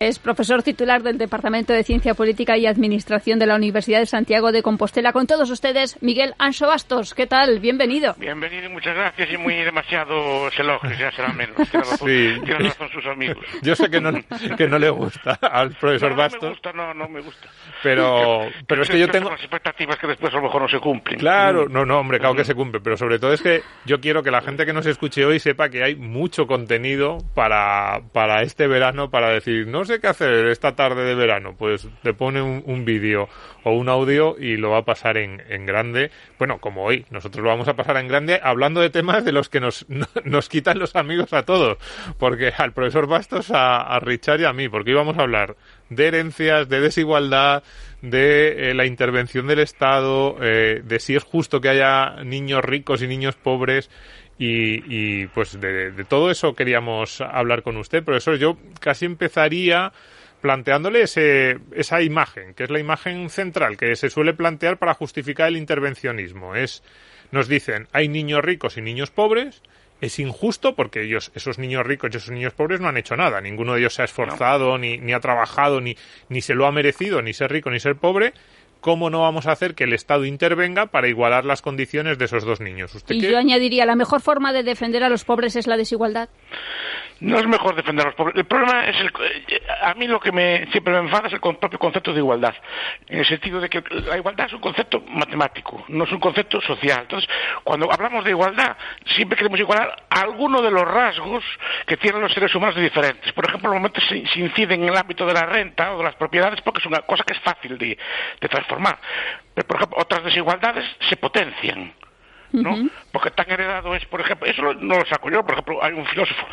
Es profesor titular del Departamento de Ciencia Política y Administración de la Universidad de Santiago de Compostela. Con todos ustedes, Miguel Anxo Bastos. ¿Qué tal? Bienvenido. Bienvenido y muchas gracias. Y muy demasiados elogios, ya será menos. Tienen razón sus amigos. Yo sé que no le gusta al profesor Bastos. No me gusta. Pero es que yo tengo las expectativas que después a lo mejor no se cumplen. Claro, no, hombre, claro que se cumple. Pero sobre todo es que yo quiero que la gente que nos escuche hoy sepa que hay mucho contenido para este verano, para decir, no sé qué hacer esta tarde de verano, pues te pone un vídeo o un audio y lo va a pasar en grande. Bueno, como hoy, nosotros lo vamos a pasar en grande hablando de temas de los que nos quitan los amigos a todos, porque al profesor Bastos, a Richard y a mí, porque hoy vamos a hablar de herencias, de desigualdad, de la intervención del Estado, de si es justo que haya niños ricos y niños pobres. Y pues de todo eso queríamos hablar con usted, profesor. Yo casi empezaría planteándole esa imagen, que es la imagen central que se suele plantear para justificar el intervencionismo. Nos dicen, hay niños ricos y niños pobres, es injusto porque esos niños ricos y esos niños pobres no han hecho nada. Ninguno de ellos se ha esforzado, ni ha trabajado, ni se lo ha merecido, ni ser rico ni ser pobre. ¿Cómo no vamos a hacer que el Estado intervenga para igualar las condiciones de esos dos niños? Yo añadiría, la mejor forma de defender a los pobres es la desigualdad. No es mejor defender a los pobres. El problema es a mí lo que siempre me enfada es el propio concepto de igualdad, en el sentido de que la igualdad es un concepto matemático, no es un concepto social. Entonces, cuando hablamos de igualdad, siempre queremos igualar alguno de los rasgos que tienen los seres humanos de diferentes. Por ejemplo, normalmente se incide en el ámbito de la renta o de las propiedades porque es una cosa que es fácil de transformar. Pero, por ejemplo, otras desigualdades se potencian, ¿no? Porque tan heredado es, por ejemplo, eso no lo saco yo. Por ejemplo, hay un filósofo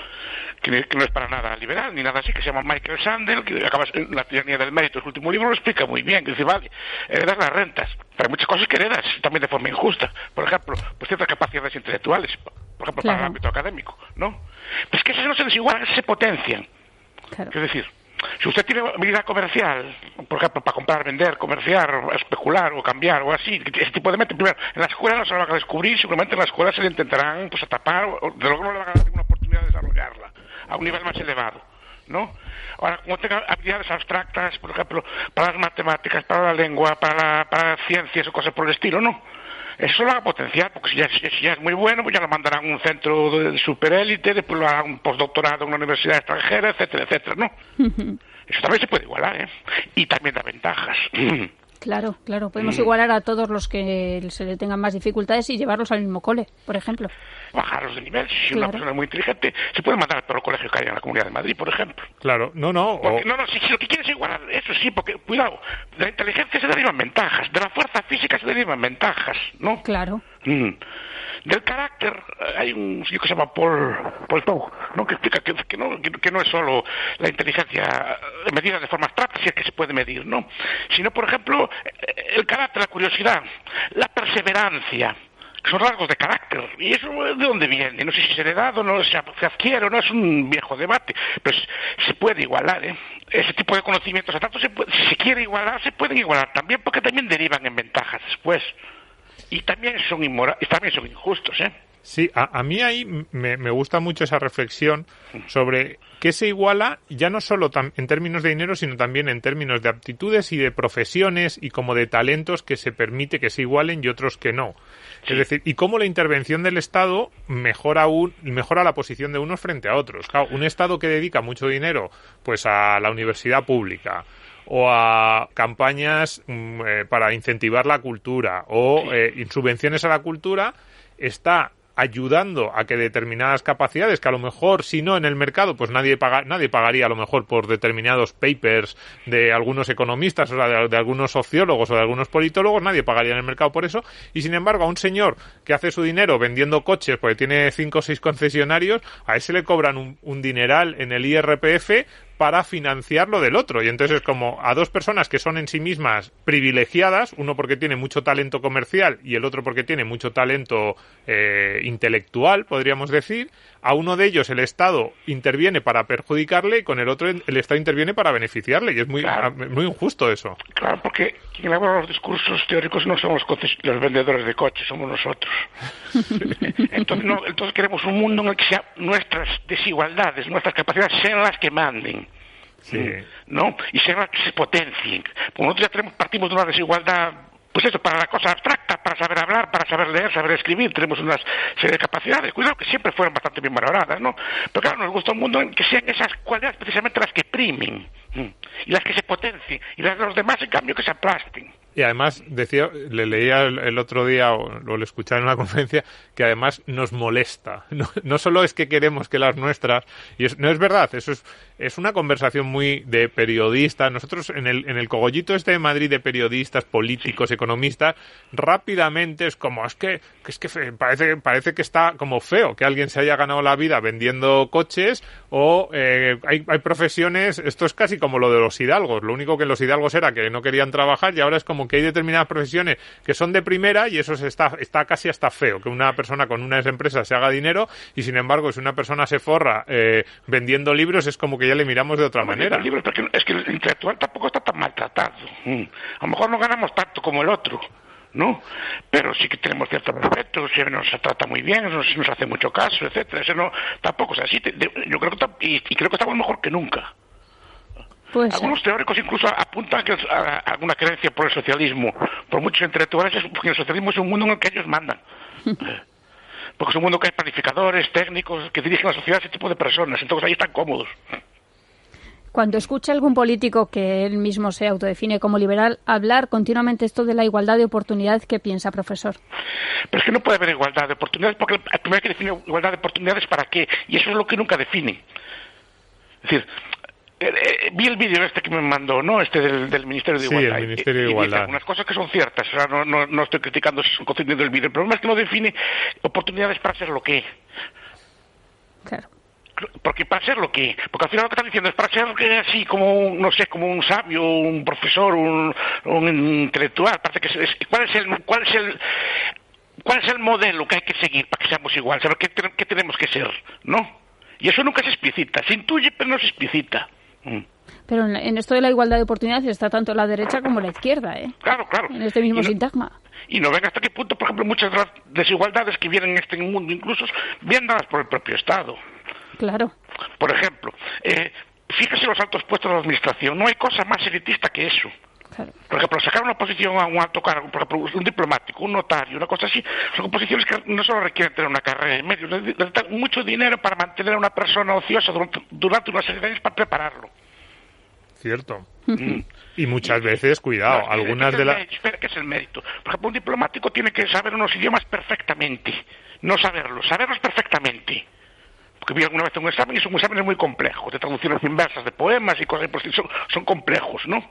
que no es para nada liberal ni nada así, que se llama Michael Sandel, que acaba en La tiranía del mérito, su último libro lo explica muy bien, que dice, vale, heredas las rentas, pero hay muchas cosas que heredas también de forma injusta. Por ejemplo, pues ciertas capacidades intelectuales, por ejemplo, para el ámbito académico, ¿no? Pues que esas no se desigualan, se potencian. Claro. Es decir, si usted tiene habilidad comercial, por ejemplo, para comprar, vender, comerciar, especular o cambiar o así, ese tipo de métodos, primero, en la escuela no se lo van a descubrir, seguramente en la escuela se le intentarán pues tapar, o de luego no le van a dar ninguna oportunidad de desarrollarla a un nivel más elevado, ¿no? Ahora, como tenga habilidades abstractas, por ejemplo, para las matemáticas, para la lengua, para ciencias o cosas por el estilo, ¿no? Eso lo va a potenciar, porque si ya es muy bueno, pues ya lo mandarán a un centro de superélite, después lo harán un postdoctorado en una universidad extranjera, etcétera, etcétera, ¿no? Eso también se puede igualar, ¿eh? Y también da ventajas. Claro, podemos igualar a todos los que se le tengan más dificultades y llevarlos al mismo cole, por ejemplo. Bajarlos de nivel. Si una persona es muy inteligente, se puede mandar por el colegio que hay en la Comunidad de Madrid, por ejemplo. Claro, si lo que quieres es igualar, eso sí, porque, cuidado, de la inteligencia se derivan ventajas, de la fuerza física se derivan ventajas, ¿no? Claro. Del carácter, hay un sitio que se llama Paul Tau, ¿no? Que explica que no es solo la inteligencia medida de forma abstracta, si es que se puede medir, ¿no? Sino, por ejemplo, el carácter, la curiosidad, la perseverancia, que son rasgos de carácter. ¿Y eso de dónde viene? No sé si es heredado, no se adquiere o no, es un viejo debate, pero se puede igualar, ¿eh? Ese tipo de conocimientos, tanto si se quiere igualar, se pueden igualar también, porque también derivan en ventajas después. Y también son injustos, ¿eh? Sí, a mí ahí me gusta mucho esa reflexión sobre qué se iguala, ya no solo en términos de dinero, sino también en términos de aptitudes y de profesiones y como de talentos que se permite que se igualen y otros que no. Sí. Es decir, y cómo la intervención del Estado mejora la posición de unos frente a otros. Claro, un Estado que dedica mucho dinero pues a la universidad pública, o a campañas para incentivar la cultura o subvenciones a la cultura, está ayudando a que determinadas capacidades, que a lo mejor si no en el mercado, pues nadie pagaría a lo mejor por determinados papers de algunos economistas, o sea, de algunos sociólogos o de algunos politólogos, nadie pagaría en el mercado por eso, y sin embargo a un señor que hace su dinero vendiendo coches porque tiene 5 o 6 concesionarios, a ese le cobran un dineral en el IRPF para financiar lo del otro. Y entonces es como a dos personas que son en sí mismas privilegiadas, uno porque tiene mucho talento comercial y el otro porque tiene mucho talento intelectual, podríamos decir. A uno de ellos el Estado interviene para perjudicarle y con el otro el Estado interviene para beneficiarle. Y es muy injusto eso. Claro, porque quien elabora los discursos teóricos no somos los vendedores de coches, somos nosotros. Entonces queremos un mundo en el que nuestras desigualdades, nuestras capacidades sean las que manden. Sí. ¿No? Y se potencien. Porque nosotros ya partimos de una desigualdad, pues eso, para la cosa abstracta, para saber hablar, para saber leer, saber escribir, tenemos una serie de capacidades, cuidado, que siempre fueron bastante bien valoradas, ¿no? Pero claro, nos gusta un mundo en que sean esas cualidades precisamente las que primen, y las que se potencien, y las de los demás, en cambio, que se aplasten. Y además, le leía el otro día, o lo escuchaba en una conferencia, que además nos molesta. No solo es que queremos que las nuestras, no es verdad, eso es una conversación muy de periodistas. Nosotros en el cogollito este de Madrid de periodistas, políticos, economistas, rápidamente es como, es que parece que está como feo que alguien se haya ganado la vida vendiendo coches, o hay profesiones, esto es casi como lo de los hidalgos. Lo único que los hidalgos era que no querían trabajar, y ahora es como que hay determinadas profesiones que son de primera, y eso está casi hasta feo, que una persona con unas empresas se haga dinero, y sin embargo, si una persona se forra vendiendo libros, es como que ya le miramos de otra manera. Libros, porque es que el intelectual tampoco está tan maltratado. A lo mejor no ganamos tanto como el otro, ¿no? Pero sí que tenemos cierto respeto, se nos trata muy bien, nos hace mucho caso, etcétera. Eso no, tampoco es así. Yo creo que creo que estamos mejor que nunca. Pues algunos teóricos incluso apuntan a alguna creencia por el socialismo, por muchos intelectuales, porque el socialismo es un mundo en el que ellos mandan. Porque es un mundo que hay planificadores, técnicos, que dirigen la sociedad, ese tipo de personas, entonces ahí están cómodos. Cuando escucha a algún político que él mismo se autodefine como liberal hablar continuamente esto de la igualdad de oportunidades, ¿qué piensa, profesor? Pero es que no puede haber igualdad de oportunidades, porque el primero que define igualdad de oportunidades, ¿para qué? Y eso es lo que nunca define. Es decir, vi el vídeo que me mandó, ¿no? Del Ministerio de Igualdad. Sí, el Ministerio de Igualdad. Y dice algunas cosas que son ciertas, o sea, no estoy criticando su contenido del vídeo. El problema es que no define oportunidades para ser lo que. Claro. Porque para ser lo que, porque al final lo que están diciendo es para ser así como, no sé, como un sabio, un profesor, un intelectual. Parece que ¿cuál es el modelo que hay que seguir para que seamos iguales? Saber qué tenemos que ser, ¿no? Y eso nunca se explicita, se intuye pero no se explicita. Pero en esto de la igualdad de oportunidades está tanto la derecha como la izquierda, ¿eh? Claro. En este mismo sintagma. Y no ven hasta qué punto, por ejemplo, muchas de las desigualdades que vienen en este mundo incluso vienen dadas por el propio Estado. Claro. Por ejemplo, fíjese los altos puestos de la administración, no hay cosa más elitista que eso. Claro. Por ejemplo, sacar una posición a un alto cargo, por ejemplo, un diplomático, un notario, una cosa así, son posiciones que no solo requieren tener una carrera en medio, necesitan mucho dinero para mantener a una persona ociosa durante una serie de años para prepararlo. Cierto. Y muchas veces, cuidado, algunas de las... Espera, ¿qué es el mérito? Por ejemplo, un diplomático tiene que saber unos idiomas perfectamente, no saberlos perfectamente. Porque vi alguna vez un examen y son exámenes muy complejos, de traducciones inversas de poemas y cosas, pues son complejos, ¿no?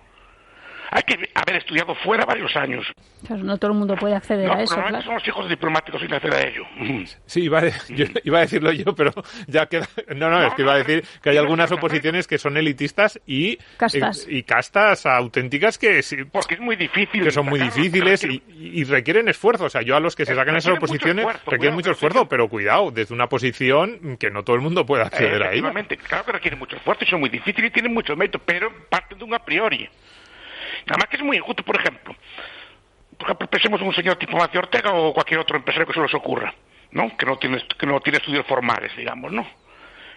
Hay que haber estudiado fuera varios años. Claro, no todo el mundo puede acceder a eso, claro. Son los hijos de diplomáticos sin acceder a ello. Sí, iba a decirlo yo, pero ya queda... No, es que iba a decir que hay algunas oposiciones que son elitistas y castas auténticas que... Porque es muy difícil. Que son muy difíciles y requieren esfuerzo. O sea, yo a los que se sacan esas oposiciones requieren mucho esfuerzo, pero cuidado, desde una posición que no todo el mundo puede acceder a ella. Claro que requieren mucho esfuerzo y son muy difíciles y tienen mucho mérito, pero parten de un a priori. Además que es muy injusto, por ejemplo, pensemos en un señor tipo Macio Ortega o cualquier otro empresario que se les ocurra, ¿no? Que no tiene estudios formales, digamos, ¿no?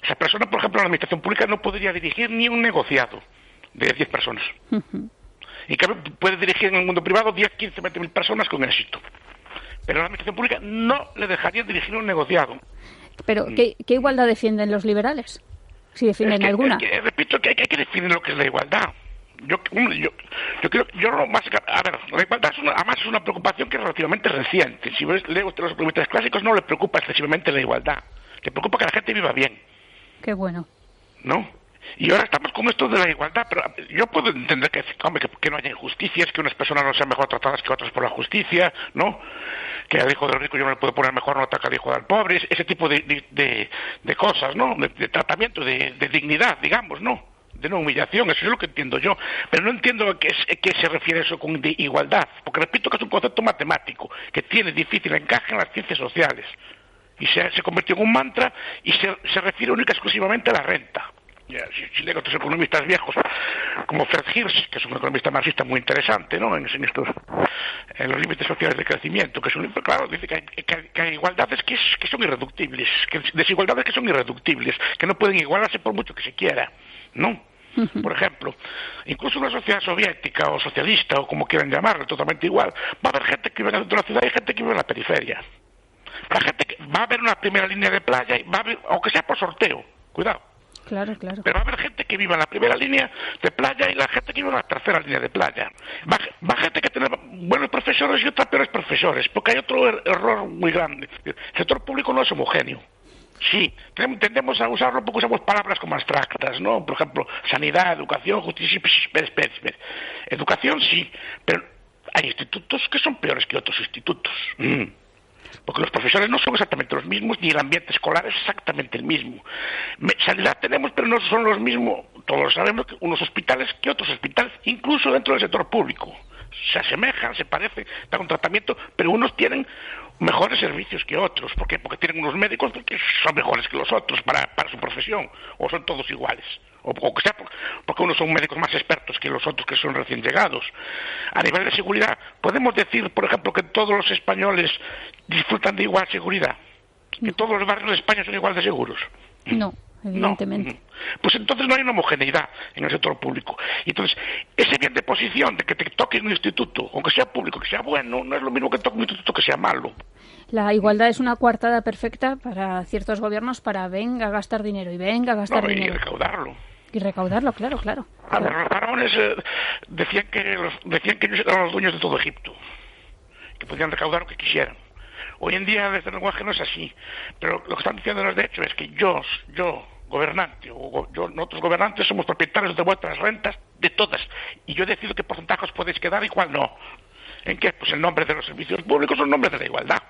Esa persona, por ejemplo, en la administración pública no podría dirigir ni un negociado de 10 personas. Y que puede dirigir en el mundo privado 10, 15, 20 mil personas con éxito. Pero en la administración pública no le dejarían dirigir un negociado. Pero, ¿qué igualdad defienden los liberales? Si defienden alguna. Repito que hay que definir lo que es la igualdad. Yo creo más, a ver, la igualdad además es una preocupación que es relativamente reciente. Si lee usted los economistas clásicos, no le preocupa excesivamente la igualdad, le preocupa que la gente viva bien. Qué bueno. ¿No? Y ahora estamos con esto de la igualdad, pero yo puedo entender que no haya injusticias, que unas personas no sean mejor tratadas que otras por la justicia, ¿no? Que al hijo del rico yo no le puedo poner mejor nota que al hijo del pobre, ese tipo de cosas, ¿no? De tratamiento, de dignidad, digamos, ¿no? De no humillación, eso es lo que entiendo yo, pero no entiendo a qué se refiere eso con de igualdad, porque repito que es un concepto matemático que tiene difícil encaje en las ciencias sociales y se convirtió en un mantra y se refiere única y exclusivamente a la renta. Si leo a otros economistas viejos como Fred Hirsch, que es un economista marxista muy interesante, ¿no? En los límites sociales de crecimiento, que es un libro, claro, dice que hay igualdades que son irreductibles, que desigualdades que son irreductibles, que no pueden igualarse por mucho que se quiera, ¿no? Por ejemplo, incluso una sociedad soviética o socialista o como quieran llamarlo, totalmente igual, va a haber gente que vive en la ciudad y gente que vive en la periferia. La gente que va a haber una primera línea de playa y va a haber, aunque sea por sorteo, cuidado. Claro. Pero va a haber gente que vive en la primera línea de playa y la gente que vive en la tercera línea de playa. Va a gente que tiene buenos profesores y otros peores profesores, porque hay otro error muy grande. El sector público no es homogéneo. Sí, tendemos a usarlo porque usamos palabras como abstractas, ¿no? Por ejemplo, sanidad, educación, justicia... Espera. Educación sí, pero hay institutos que son peores que otros institutos. Porque los profesores no son exactamente los mismos, ni el ambiente escolar es exactamente el mismo. Sanidad tenemos, pero no son los mismos, todos sabemos, que unos hospitales que otros hospitales, incluso dentro del sector público. Se asemejan, se parecen, dan un tratamiento, pero unos tienen mejores servicios que otros. ¿Por qué? Porque tienen unos médicos que son mejores que los otros para su profesión, o son todos iguales. O que sea porque unos son médicos más expertos que los otros que son recién llegados. A nivel de seguridad, ¿podemos decir, por ejemplo, que todos los españoles disfrutan de igual seguridad? ¿Que todos los barrios de España son igual de seguros? No, evidentemente. No. Pues entonces no hay una homogeneidad en el sector público. Y entonces, ese bien de posición de que te toque un instituto, aunque sea público, que sea bueno, no es lo mismo que toque un instituto que sea malo. La igualdad es una coartada perfecta para ciertos gobiernos para venga a gastar dinero y venga a gastar dinero. Y recaudarlo. Y recaudarlo, claro. A ver, los faraones decían que ellos eran los dueños de todo Egipto, que podían recaudar lo que quisieran. Hoy en día, desde el lenguaje no es así, pero lo que están diciendo de hecho es que yo, gobernante, nosotros gobernantes somos propietarios de vuestras rentas, de todas, y yo decido qué porcentaje os podéis quedar y cuál no. ¿En qué? Pues en nombre de los servicios públicos o en nombre de la igualdad.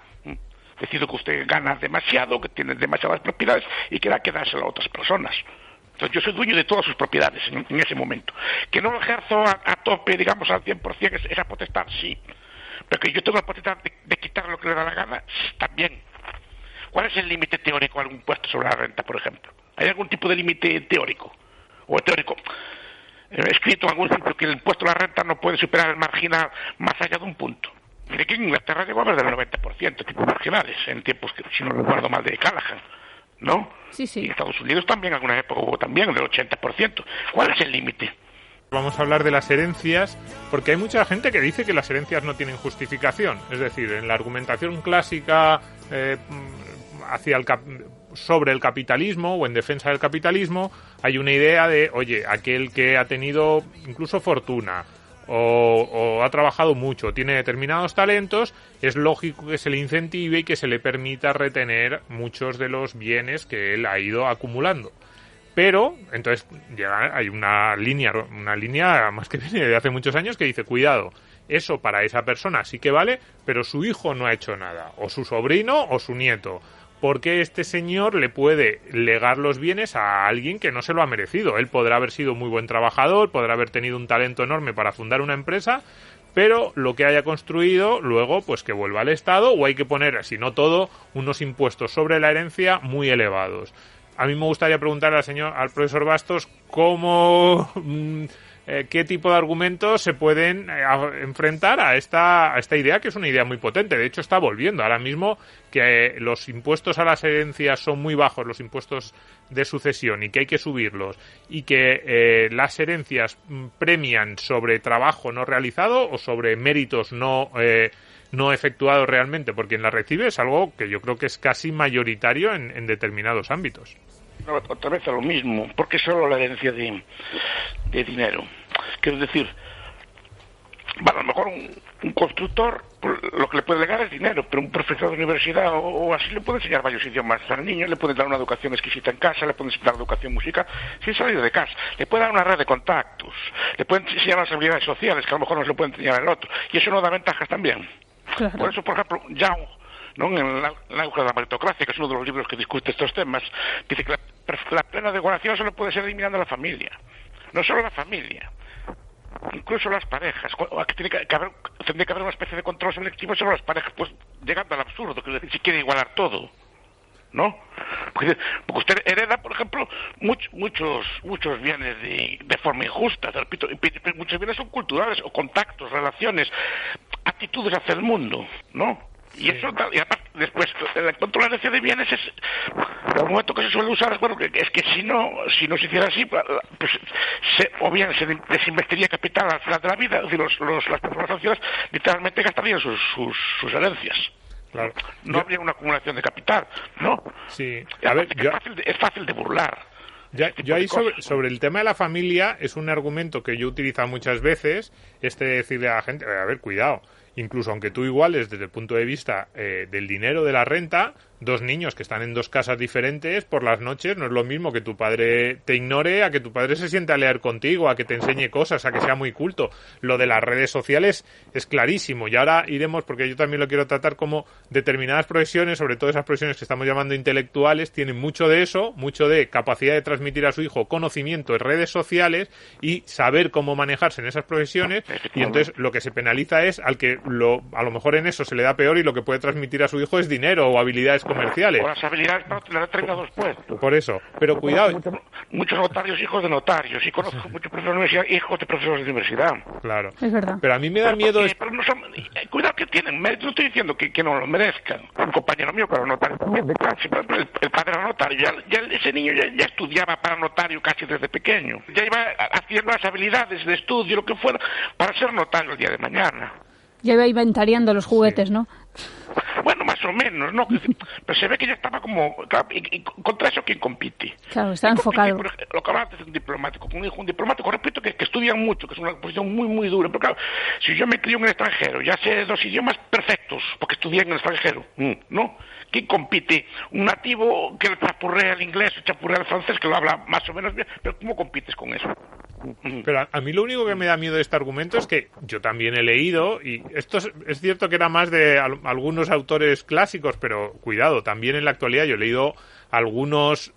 Decido que usted gana demasiado, que tiene demasiadas propiedades y que da que dárselo a otras personas. Entonces yo soy dueño de todas sus propiedades en ese momento. Que no lo ejerzo a tope, digamos, al 100% esa potestad, sí. Pero que yo tengo la potestad de quitar lo que le da la gana, también. ¿Cuál es el límite teórico a algún impuesto sobre la renta, por ejemplo? ¿Hay algún tipo de límite teórico? O teórico escrito en algún sitio que el impuesto a la renta no puede superar el marginal más allá de un punto? Mire que en Inglaterra llegó a haber del 90% tipos marginales, en tiempos que, si no recuerdo mal, de Callaghan, ¿no? Sí. Y en Estados Unidos también, en alguna época hubo también del 80%. ¿Cuál es el límite? Vamos a hablar de las herencias, porque hay mucha gente que dice que las herencias no tienen justificación. Es decir, en la argumentación clásica sobre el capitalismo o en defensa del capitalismo, hay una idea de, oye, aquel que ha tenido incluso fortuna o ha trabajado mucho, tiene determinados talentos, es lógico que se le incentive y que se le permita retener muchos de los bienes que él ha ido acumulando. Pero, entonces, hay una línea más que viene de hace muchos años que dice, cuidado, eso para esa persona sí que vale, pero su hijo no ha hecho nada, o su sobrino o su nieto. Porque este señor le puede legar los bienes a alguien que no se lo ha merecido. Él podrá haber sido muy buen trabajador, podrá haber tenido un talento enorme para fundar una empresa, pero lo que haya construido, luego, pues que vuelva al Estado, o hay que poner, si no todo, unos impuestos sobre la herencia muy elevados. A mí me gustaría preguntar al profesor Bastos qué tipo de argumentos se pueden enfrentar a esta idea, que es una idea muy potente. De hecho, está volviendo ahora mismo que los impuestos a las herencias son muy bajos, los impuestos de sucesión, y que hay que subirlos, y que las herencias premian sobre trabajo no realizado o sobre méritos no efectuados realmente, porque quien la recibe es algo que yo creo que es casi mayoritario en determinados ámbitos. Otra vez a lo mismo, porque solo la herencia de dinero. Quiero decir, bueno, a lo mejor un constructor lo que le puede legar es dinero, pero un profesor de universidad o así le puede enseñar varios idiomas al niño, le puede dar una educación exquisita en casa, le puede enseñar educación musical sin salir de casa, le puede dar una red de contactos, le puede enseñar las habilidades sociales que a lo mejor no se le puede enseñar al otro, y eso no da ventajas también. Claro. Por eso, por ejemplo, Young, ¿no?, en la auge de la meritocracia, que es uno de los libros que discute estos temas, dice que la plena decoración solo puede ser eliminando la familia, no solo la familia, incluso las parejas. Tendría que haber una especie de control selectivo sobre las parejas, pues llegando al absurdo, que si quiere igualar todo, ¿no? Porque usted hereda, por ejemplo, muchos bienes de forma injusta, te repito, muchos bienes son culturales, o contactos, relaciones, actitudes hacia el mundo, ¿no? Y eso, después, el control de la herencia de bienes es el momento que se suele usar, bueno, es que si no se hiciera así, pues o bien se desinvestiría capital al final de la vida, es decir, las personas sociales literalmente gastarían sus herencias. Claro. No habría una acumulación de capital, ¿no? Sí. A ver, es fácil de burlar. Yo ahí sobre el tema de la familia es un argumento que yo he utilizado muchas veces, decirle a la gente, a ver, cuidado, incluso aunque tú iguales desde el punto de vista del dinero de la renta, dos niños que están en dos casas diferentes por las noches no es lo mismo que tu padre te ignore a que tu padre se siente a leer contigo, a que te enseñe cosas, a que sea muy culto. Lo de las redes sociales es clarísimo y ahora iremos, porque yo también lo quiero tratar como determinadas profesiones, sobre todo esas profesiones que estamos llamando intelectuales, tienen mucho de eso, mucho de capacidad de transmitir a su hijo conocimiento en redes sociales y saber cómo manejarse en esas profesiones, y entonces lo que se penaliza es al que a lo mejor en eso se le da peor y lo que puede transmitir a su hijo es dinero o habilidades comerciales. O las habilidades para tener determinados puestos. Por eso, pero cuidado. Muchos notarios, hijos de notarios, y conozco muchos profesores de universidad, hijos de profesores de universidad. Claro. Es verdad. Pero a mí me da miedo... Pero no son, cuidado que tienen mérito, no estoy diciendo que no lo merezcan. Un compañero mío, claro, notario también, de clase, el padre era notario, ese niño ya estudiaba para notario casi desde pequeño. Ya iba haciendo las habilidades de estudio, lo que fuera, para ser notario el día de mañana. Ya iba inventariando los juguetes, ¿no? Bueno, más o menos, ¿no? Pero se ve que ya estaba como... Claro, y contra eso, ¿quién compite? Claro, está enfocado. Lo que hablaba de un diplomático, un diplomático, repito, que estudian mucho, que es una posición muy, muy dura. Pero claro, si yo me crío en el extranjero, ya sé 2 idiomas perfectos, porque estudié en el extranjero, ¿no? ¿Quién compite? Un nativo que chapurrea el inglés o chapurrea el francés, que lo habla más o menos bien, pero ¿cómo compites con eso? Pero a mí lo único que me da miedo de este argumento es que yo también he leído, y esto es cierto que era más de algunos autores clásicos, pero cuidado, también en la actualidad yo he leído algunos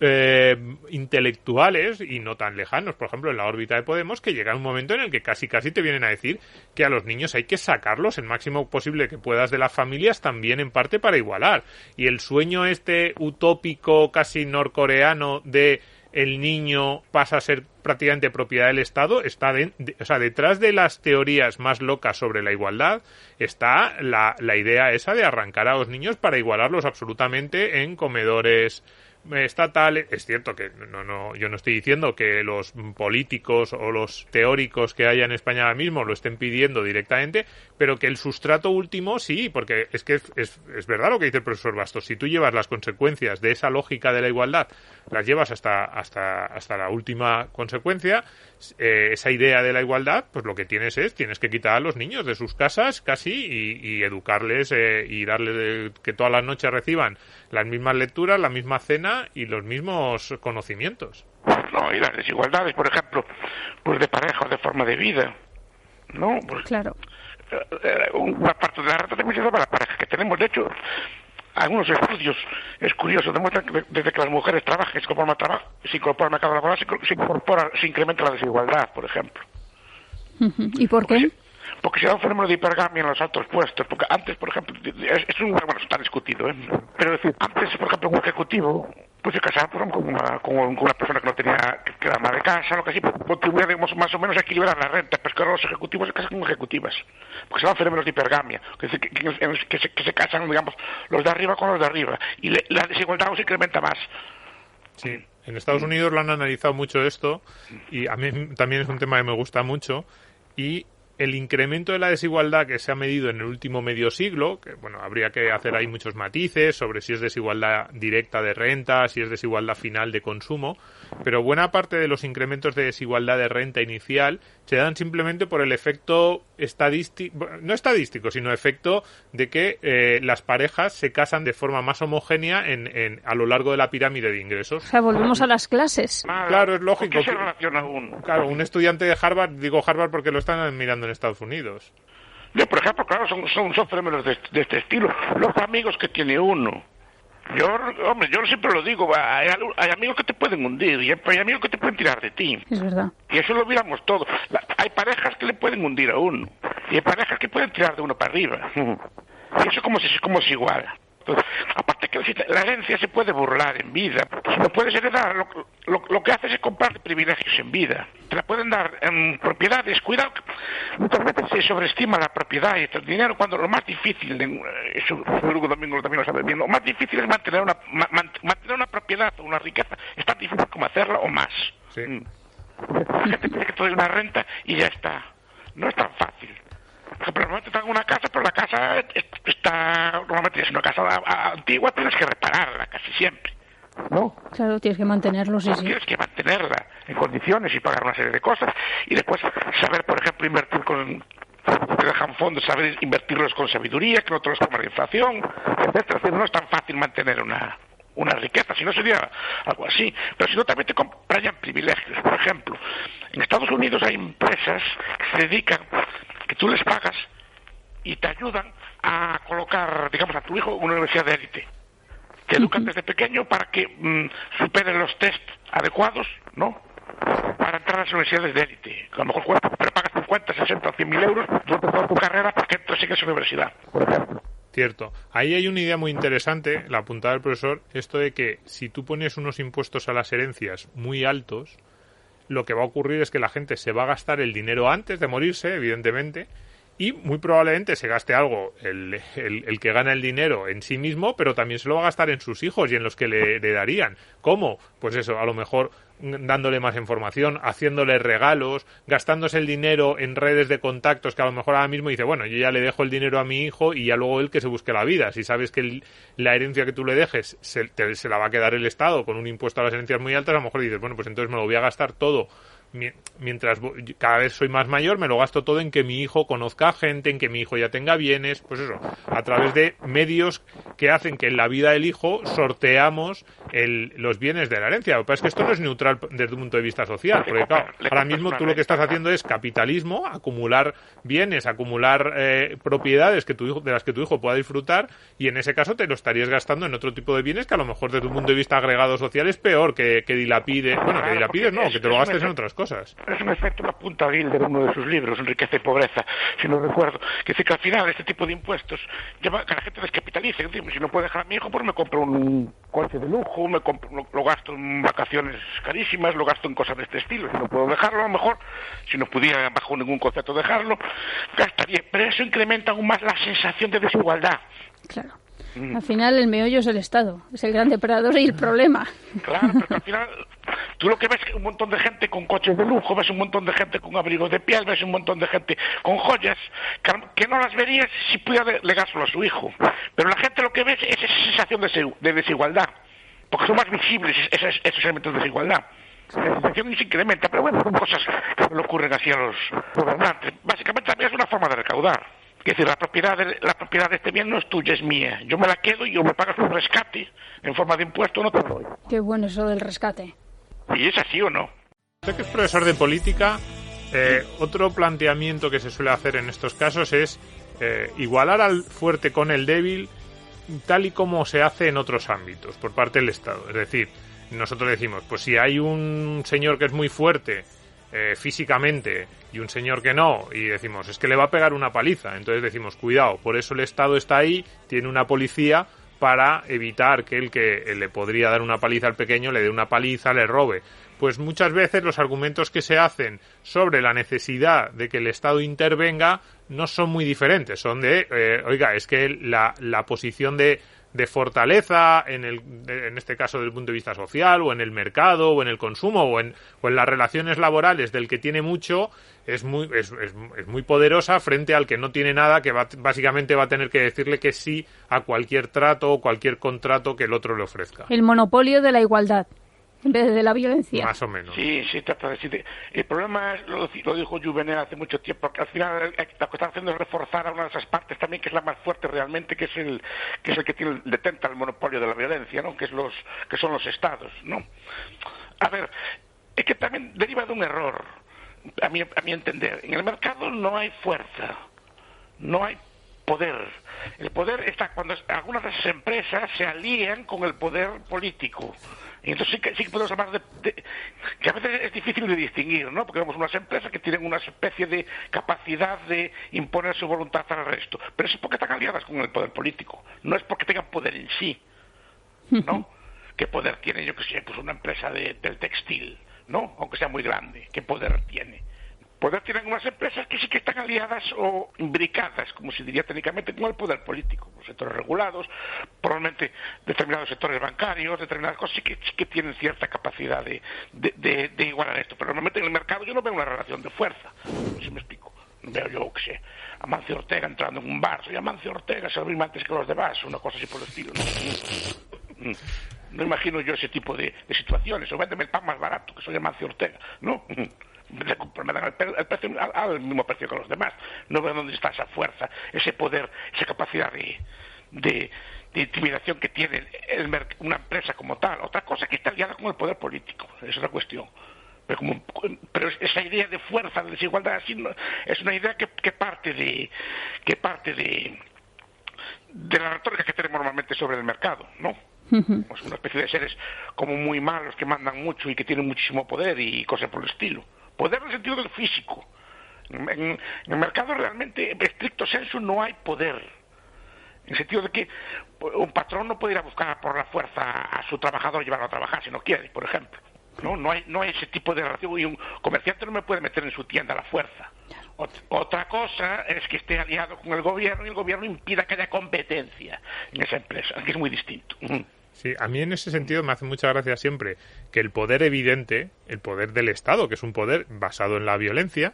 intelectuales y no tan lejanos, por ejemplo en la órbita de Podemos, que llega un momento en el que casi te vienen a decir que a los niños hay que sacarlos el máximo posible que puedas de las familias, también en parte para igualar. Y el sueño utópico casi norcoreano de el niño pasa a ser prácticamente propiedad del Estado, está detrás de las teorías más locas sobre la igualdad está la idea esa de arrancar a los niños para igualarlos absolutamente en comedores estatales. Es cierto que yo no estoy diciendo que los políticos o los teóricos que haya en España ahora mismo lo estén pidiendo directamente, pero que el sustrato último sí, porque es que es verdad lo que dice el profesor Bastos. Si tú llevas las consecuencias de esa lógica de la igualdad, las llevas hasta la última consecuencia, esa idea de la igualdad, pues lo que tienes que quitar a los niños de sus casas casi y educarles y darles que todas las noches reciban las mismas lecturas, la misma cena y los mismos conocimientos. No, y las desigualdades, por ejemplo, pues de pareja o de forma de vida, ¿no? Pues, claro. Una parte de la renta también se da para la pareja que tenemos. De hecho, algunos estudios, es curioso, demuestran que desde que las mujeres trabajan, se incorporan al mercado laboral, se incrementa la desigualdad, por ejemplo. ¿Y por qué? Porque se da un fenómeno de hipergamia en los altos puestos. Porque antes, por ejemplo, bueno, está discutido, pero es decir, antes, por ejemplo, un ejecutivo pues se casaba con una persona que no tenía, que era ama de casa, lo que así, contribuía más o menos a equilibrar las rentas, pero es que ahora los ejecutivos se casan con ejecutivas, porque se dan fenómenos de hipergamia, que se casan, digamos, los de arriba con los de arriba, y la desigualdad se incrementa más. Sí, en Estados Unidos lo han analizado mucho esto, y a mí también es un tema que me gusta mucho, y el incremento de la desigualdad que se ha medido en el último medio siglo, que bueno, habría que hacer ahí muchos matices sobre si es desigualdad directa de renta, si es desigualdad final de consumo, pero buena parte de los incrementos de desigualdad de renta inicial se dan simplemente por el efecto no estadístico, sino efecto de que las parejas se casan de forma más homogénea a lo largo de la pirámide de ingresos. O sea, volvemos a las clases. Claro, es lógico. ¿Por qué se relaciona uno? Claro, un estudiante de Harvard, digo Harvard porque lo están mirando en Estados Unidos. Por ejemplo, claro, son fenómenos de este estilo. Los amigos que tiene uno. Yo siempre lo digo, hay amigos que te pueden hundir y hay amigos que te pueden tirar de ti. Es verdad. Y eso lo miramos todos. Hay parejas que le pueden hundir a uno y hay parejas que pueden tirar de uno para arriba. Y eso como se iguala. Entonces, aparte que la herencia se puede burlar en vida. Si no puedes heredar, lo que haces es comprar privilegios en vida. Te la pueden dar en propiedades. Cuidado, Muchas veces se sobreestima la propiedad y el dinero cuando lo más difícil, eso seguro que Domingo también lo sabe bien, lo más difícil es mantener una propiedad o una riqueza. Es tan difícil como hacerla o más. Sí. La gente piensa que todo es una renta y ya está. No es tan fácil. Por ejemplo, normalmente tengo una casa, pero la casa está, normalmente es una casa antigua, tienes que repararla casi siempre, ¿no? Claro, tienes que mantenerlo, sí. Tienes que mantenerla en condiciones y pagar una serie de cosas y después saber, por ejemplo, invertir te dejan fondos, saber invertirlos con sabiduría, que no te los coma la inflación, etcétera. No es tan fácil mantener una riqueza, si no sería algo así, pero si no también te comprarían privilegios. Por ejemplo, en Estados Unidos hay empresas que se dedican, que tú les pagas y te ayudan a colocar, digamos, a tu hijo en una universidad de élite. Te educan desde pequeño para que supere los test adecuados, ¿no? Para entrar a las universidades de élite. A lo mejor pero pagas 50, 60 o 100.000 euros durante toda tu carrera para que entres en esa universidad, por ejemplo. Cierto. Ahí hay una idea muy interesante, la apuntaba el profesor, esto de que si tú pones unos impuestos a las herencias muy altos, lo que va a ocurrir es que la gente se va a gastar el dinero antes de morirse, evidentemente, y muy probablemente se gaste algo el que gana el dinero en sí mismo, pero también se lo va a gastar en sus hijos y en los que le darían. ¿Cómo? Pues eso, a lo mejor dándole más información, haciéndole regalos, gastándose el dinero en redes de contactos que a lo mejor ahora mismo dice, bueno, yo ya le dejo el dinero a mi hijo y ya luego él que se busque la vida. Si sabes que la herencia que tú le dejes se la va a quedar el Estado con un impuesto a las herencias muy altas, a lo mejor dices, bueno, pues entonces me lo voy a gastar todo. Mientras cada vez soy más mayor, me lo gasto todo en que mi hijo conozca gente, en que mi hijo ya tenga bienes, pues eso, a través de medios que hacen que en la vida del hijo sorteamos los bienes de la herencia. Lo que pasa es que esto no es neutral desde un punto de vista social, porque claro, ahora mismo tú lo que estás haciendo es capitalismo, acumular bienes, acumular propiedades de las que tu hijo pueda disfrutar, y en ese caso te lo estarías gastando en otro tipo de bienes que a lo mejor desde un punto de vista agregado social es peor que dilapides, bueno, que dilapides no, que te lo gastes en otras cosas. Es un efecto, lo apunta Gilder en uno de sus libros, Riqueza y Pobreza, si no recuerdo, que dice que al final este tipo de impuestos lleva a que la gente descapitalice. Si no puedo dejar a mi hijo, pues me compro un coche de lujo, lo gasto en vacaciones carísimas, lo gasto en cosas de este estilo. Si no puedo dejarlo, a lo mejor, si no pudiera bajo ningún concepto dejarlo, gastaría. Pero eso incrementa aún más la sensación de desigualdad. Claro. Al final el meollo es el Estado, es el gran depredador y el problema. Claro, pero al final tú lo que ves es un montón de gente con coches de lujo, ves un montón de gente con abrigos de piel, ves un montón de gente con joyas, que no las verías si pudiera legárselo a su hijo. Pero la gente lo que ve es esa sensación de desigualdad, porque son más visibles esos elementos de desigualdad. La sensación se incrementa, pero bueno, son cosas que le ocurren así a los gobernantes. Básicamente también es una forma de recaudar. Es decir, la propiedad de este bien no es tuya, es mía. Yo me la quedo y yo me pagas un rescate en forma de impuesto, no te lo doy. Qué bueno eso del rescate. ¿Y es así o no? Usted que es profesor de política, otro planteamiento que se suele hacer en estos casos es igualar al fuerte con el débil, tal y como se hace en otros ámbitos por parte del Estado. Es decir, nosotros decimos, pues si hay un señor que es muy fuerte físicamente y un señor que no, y decimos, es que le va a pegar una paliza, entonces decimos, cuidado, por eso el Estado está ahí, tiene una policía para evitar que el que le podría dar una paliza al pequeño le dé una paliza, le robe. Pues muchas veces los argumentos que se hacen sobre la necesidad de que el Estado intervenga no son muy diferentes, son de, oiga, es que la posición de fortaleza en este caso desde el punto de vista social o en el mercado o en el consumo o en las relaciones laborales del que tiene mucho es muy poderosa frente al que no tiene nada, que básicamente va a tener que decirle que sí a cualquier trato o cualquier contrato que el otro le ofrezca. El monopolio de la igualdad en vez de la violencia. Más o menos. Sí, trata de decir. El problema es, lo dijo Juvenal hace mucho tiempo, que al final lo que está haciendo es reforzar a una de esas partes también que es la más fuerte realmente, que es el que detenta el monopolio de la violencia, ¿no? Que son los estados, ¿no? A ver, es que también deriva de un error, a mi entender. En el mercado no hay fuerza, no hay poder. El poder está cuando algunas de esas empresas se alían con el poder político. Y entonces sí que podemos hablar de que a veces es difícil de distinguir, ¿no? Porque vemos unas empresas que tienen una especie de capacidad de imponer su voluntad al resto. Pero eso es porque están aliadas con el poder político. No es porque tengan poder en sí, ¿no? ¿Qué poder tiene, yo que sé, pues una empresa del textil, ¿no? Aunque sea muy grande. ¿Qué poder tiene? Poder tienen unas empresas que sí que están aliadas o imbricadas, como se diría técnicamente, con el poder político. Los sectores regulados, probablemente determinados sectores bancarios, determinadas cosas sí que tienen cierta capacidad de igualar esto. Pero normalmente en el mercado yo no veo una relación de fuerza, no sé si me explico. No veo yo, que sé, Amancio Ortega entrando en un bar, soy Amancio Ortega, servirme antes que los demás, una cosa así por el estilo. No imagino yo ese tipo de situaciones. O véndeme el pan más barato, que soy Amancio Ortega, ¿no? Me dan el precio al mismo precio que los demás. No veo dónde está esa fuerza, ese poder, esa capacidad de intimidación que tiene una empresa como tal. Otra cosa que está aliada con el poder político, es otra cuestión. Pero esa idea de fuerza, de desigualdad, así no, es una idea que parte de la retórica que tenemos normalmente sobre el mercado, ¿no? Pues una especie de seres como muy malos que mandan mucho y que tienen muchísimo poder y cosas por el estilo. Poder en el sentido del físico. En el mercado realmente, en estricto sensu, no hay poder. En el sentido de que un patrón no puede ir a buscar por la fuerza a su trabajador y llevarlo a trabajar si no quiere, por ejemplo. No hay ese tipo de relación, y un comerciante no me puede meter en su tienda a la fuerza. Otra cosa es que esté aliado con el gobierno y el gobierno impida que haya competencia en esa empresa, que es muy distinto. Sí, a mí en ese sentido me hace mucha gracia siempre que el poder evidente, el poder del Estado, que es un poder basado en la violencia,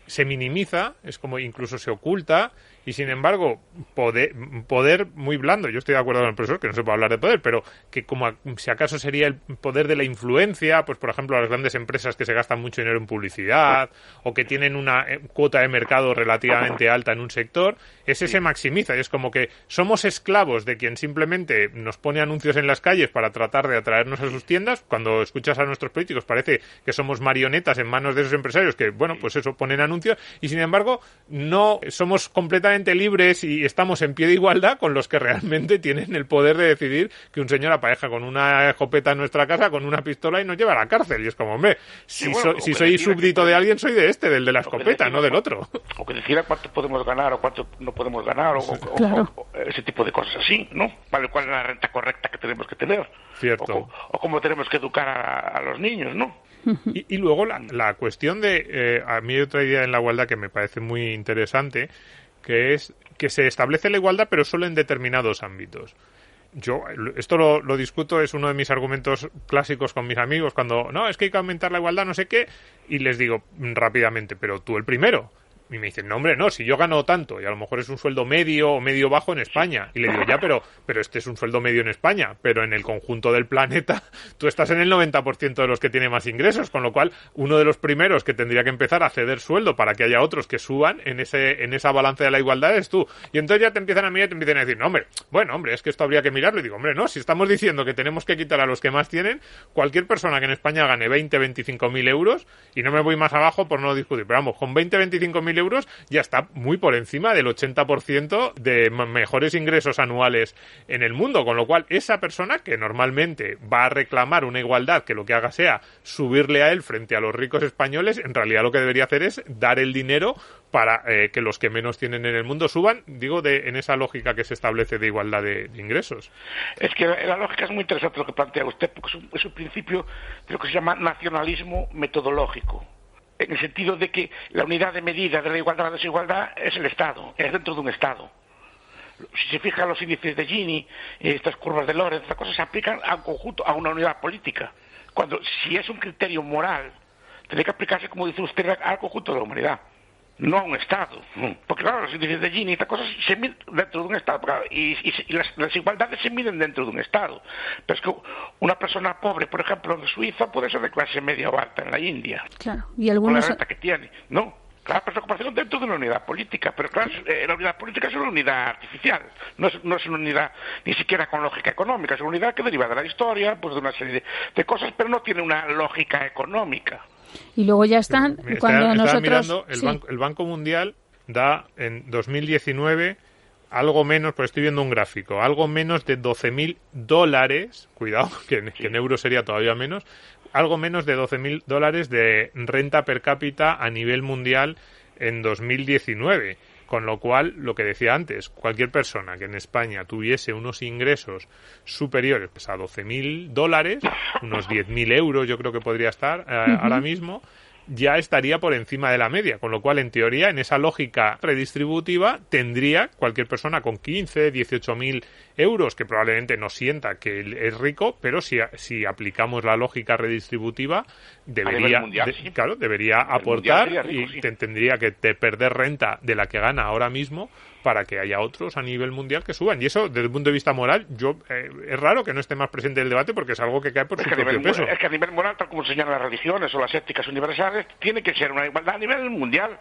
se minimiza, es como incluso se oculta, y sin embargo poder muy blando, yo estoy de acuerdo con el profesor que no se puede hablar de poder, pero que como si acaso sería el poder de la influencia, pues por ejemplo las grandes empresas que se gastan mucho dinero en publicidad o que tienen una cuota de mercado relativamente alta en un sector, ese se maximiza y es como que somos esclavos de quien simplemente nos pone anuncios en las calles para tratar de atraernos a sus tiendas. Cuando escuchas a nuestros políticos parece que somos marionetas en manos de esos empresarios que, bueno, pues eso, ponen anuncios y sin embargo no somos completamente libres y estamos en pie de igualdad con los que realmente tienen el poder de decidir que un señor aparezca con una escopeta en nuestra casa, con una pistola y nos lleva a la cárcel. Y es como, hombre, si soy súbdito de alguien, soy del de la escopeta, no del otro. O que decida cuánto podemos ganar o cuánto no podemos ganar o ese tipo de cosas así, ¿no? ¿Cuál es la renta correcta que tenemos que tener? Cierto. O cómo tenemos que educar a los niños, ¿no? Y luego la cuestión de... a mí hay otra idea en la igualdad que me parece muy interesante, que es que se establece la igualdad pero solo en determinados ámbitos. Yo esto lo discuto, es uno de mis argumentos clásicos con mis amigos cuando, no, es que hay que aumentar la igualdad, no sé qué, y les digo rápidamente, pero tú el primero. Y me dicen, no, hombre, no, si yo gano tanto, y a lo mejor es un sueldo medio o medio bajo en España. Y le digo, ya, pero este es un sueldo medio en España, pero en el conjunto del planeta tú estás en el 90% de los que tiene más ingresos, con lo cual uno de los primeros que tendría que empezar a ceder sueldo para que haya otros que suban en esa balanza de la igualdad es tú. Y entonces ya te empiezan a mirar y te empiezan a decir, no, hombre, es que esto habría que mirarlo. Y digo, hombre, no, si estamos diciendo que tenemos que quitar a los que más tienen, cualquier persona que en España gane 25.000 euros, y no me voy más abajo por no discutir, pero vamos, con 25.000 euros ya está muy por encima del 80% de mejores ingresos anuales en el mundo, con lo cual esa persona que normalmente va a reclamar una igualdad que lo que haga sea subirle a él frente a los ricos españoles, en realidad lo que debería hacer es dar el dinero para que los que menos tienen en el mundo suban, digo, en esa lógica que se establece de igualdad de ingresos. Es que la lógica es muy interesante lo que plantea usted, porque es un principio de lo que se llama nacionalismo metodológico, en el sentido de que la unidad de medida de la igualdad o la desigualdad es el Estado, es dentro de un Estado. Si se fijan los índices de Gini, estas curvas de Lorenz, estas cosas se aplican a un conjunto, a una unidad política. Cuando, si es un criterio moral, tiene que aplicarse, como dice usted, al conjunto de la humanidad, no a un Estado. Porque claro, los índices de Gini, estas cosas se miden dentro de un Estado, y las desigualdades se miden dentro de un Estado. Pero es que una persona pobre, por ejemplo, en Suiza, puede ser de clase media o alta en la India. Claro, y algunos... Con la renta que tiene, ¿no? Claro, pero es una comparación dentro de una unidad política, pero claro, la unidad política es una unidad artificial, no es una unidad ni siquiera con lógica económica, es una unidad que deriva de la historia, pues de una serie de cosas, pero no tiene una lógica económica. Y luego ya están, cuando nosotros... mirando, el Banco Mundial da en 2019 algo menos, pues estoy viendo un gráfico, algo menos de $12.000, cuidado, que en euros sería todavía menos, algo menos de $12.000 de renta per cápita a nivel mundial en 2019. Con lo cual, lo que decía antes, cualquier persona que en España tuviese unos ingresos superiores pues, a $12.000, unos 10.000 euros yo creo que podría estar ahora mismo, ya estaría por encima de la media, con lo cual, en teoría, en esa lógica redistributiva, tendría cualquier persona con 15, 18.000 euros, que probablemente no sienta que es rico, pero si aplicamos la lógica redistributiva, debería aportar rico, y tendría que perder renta de la que gana ahora mismo para que haya otros a nivel mundial que suban. Y eso, desde el punto de vista moral, es raro que no esté más presente en el debate porque es algo que cae por su propio peso. Es que a nivel moral, tal como señalan las religiones o las éticas universales, tiene que ser una igualdad a nivel mundial,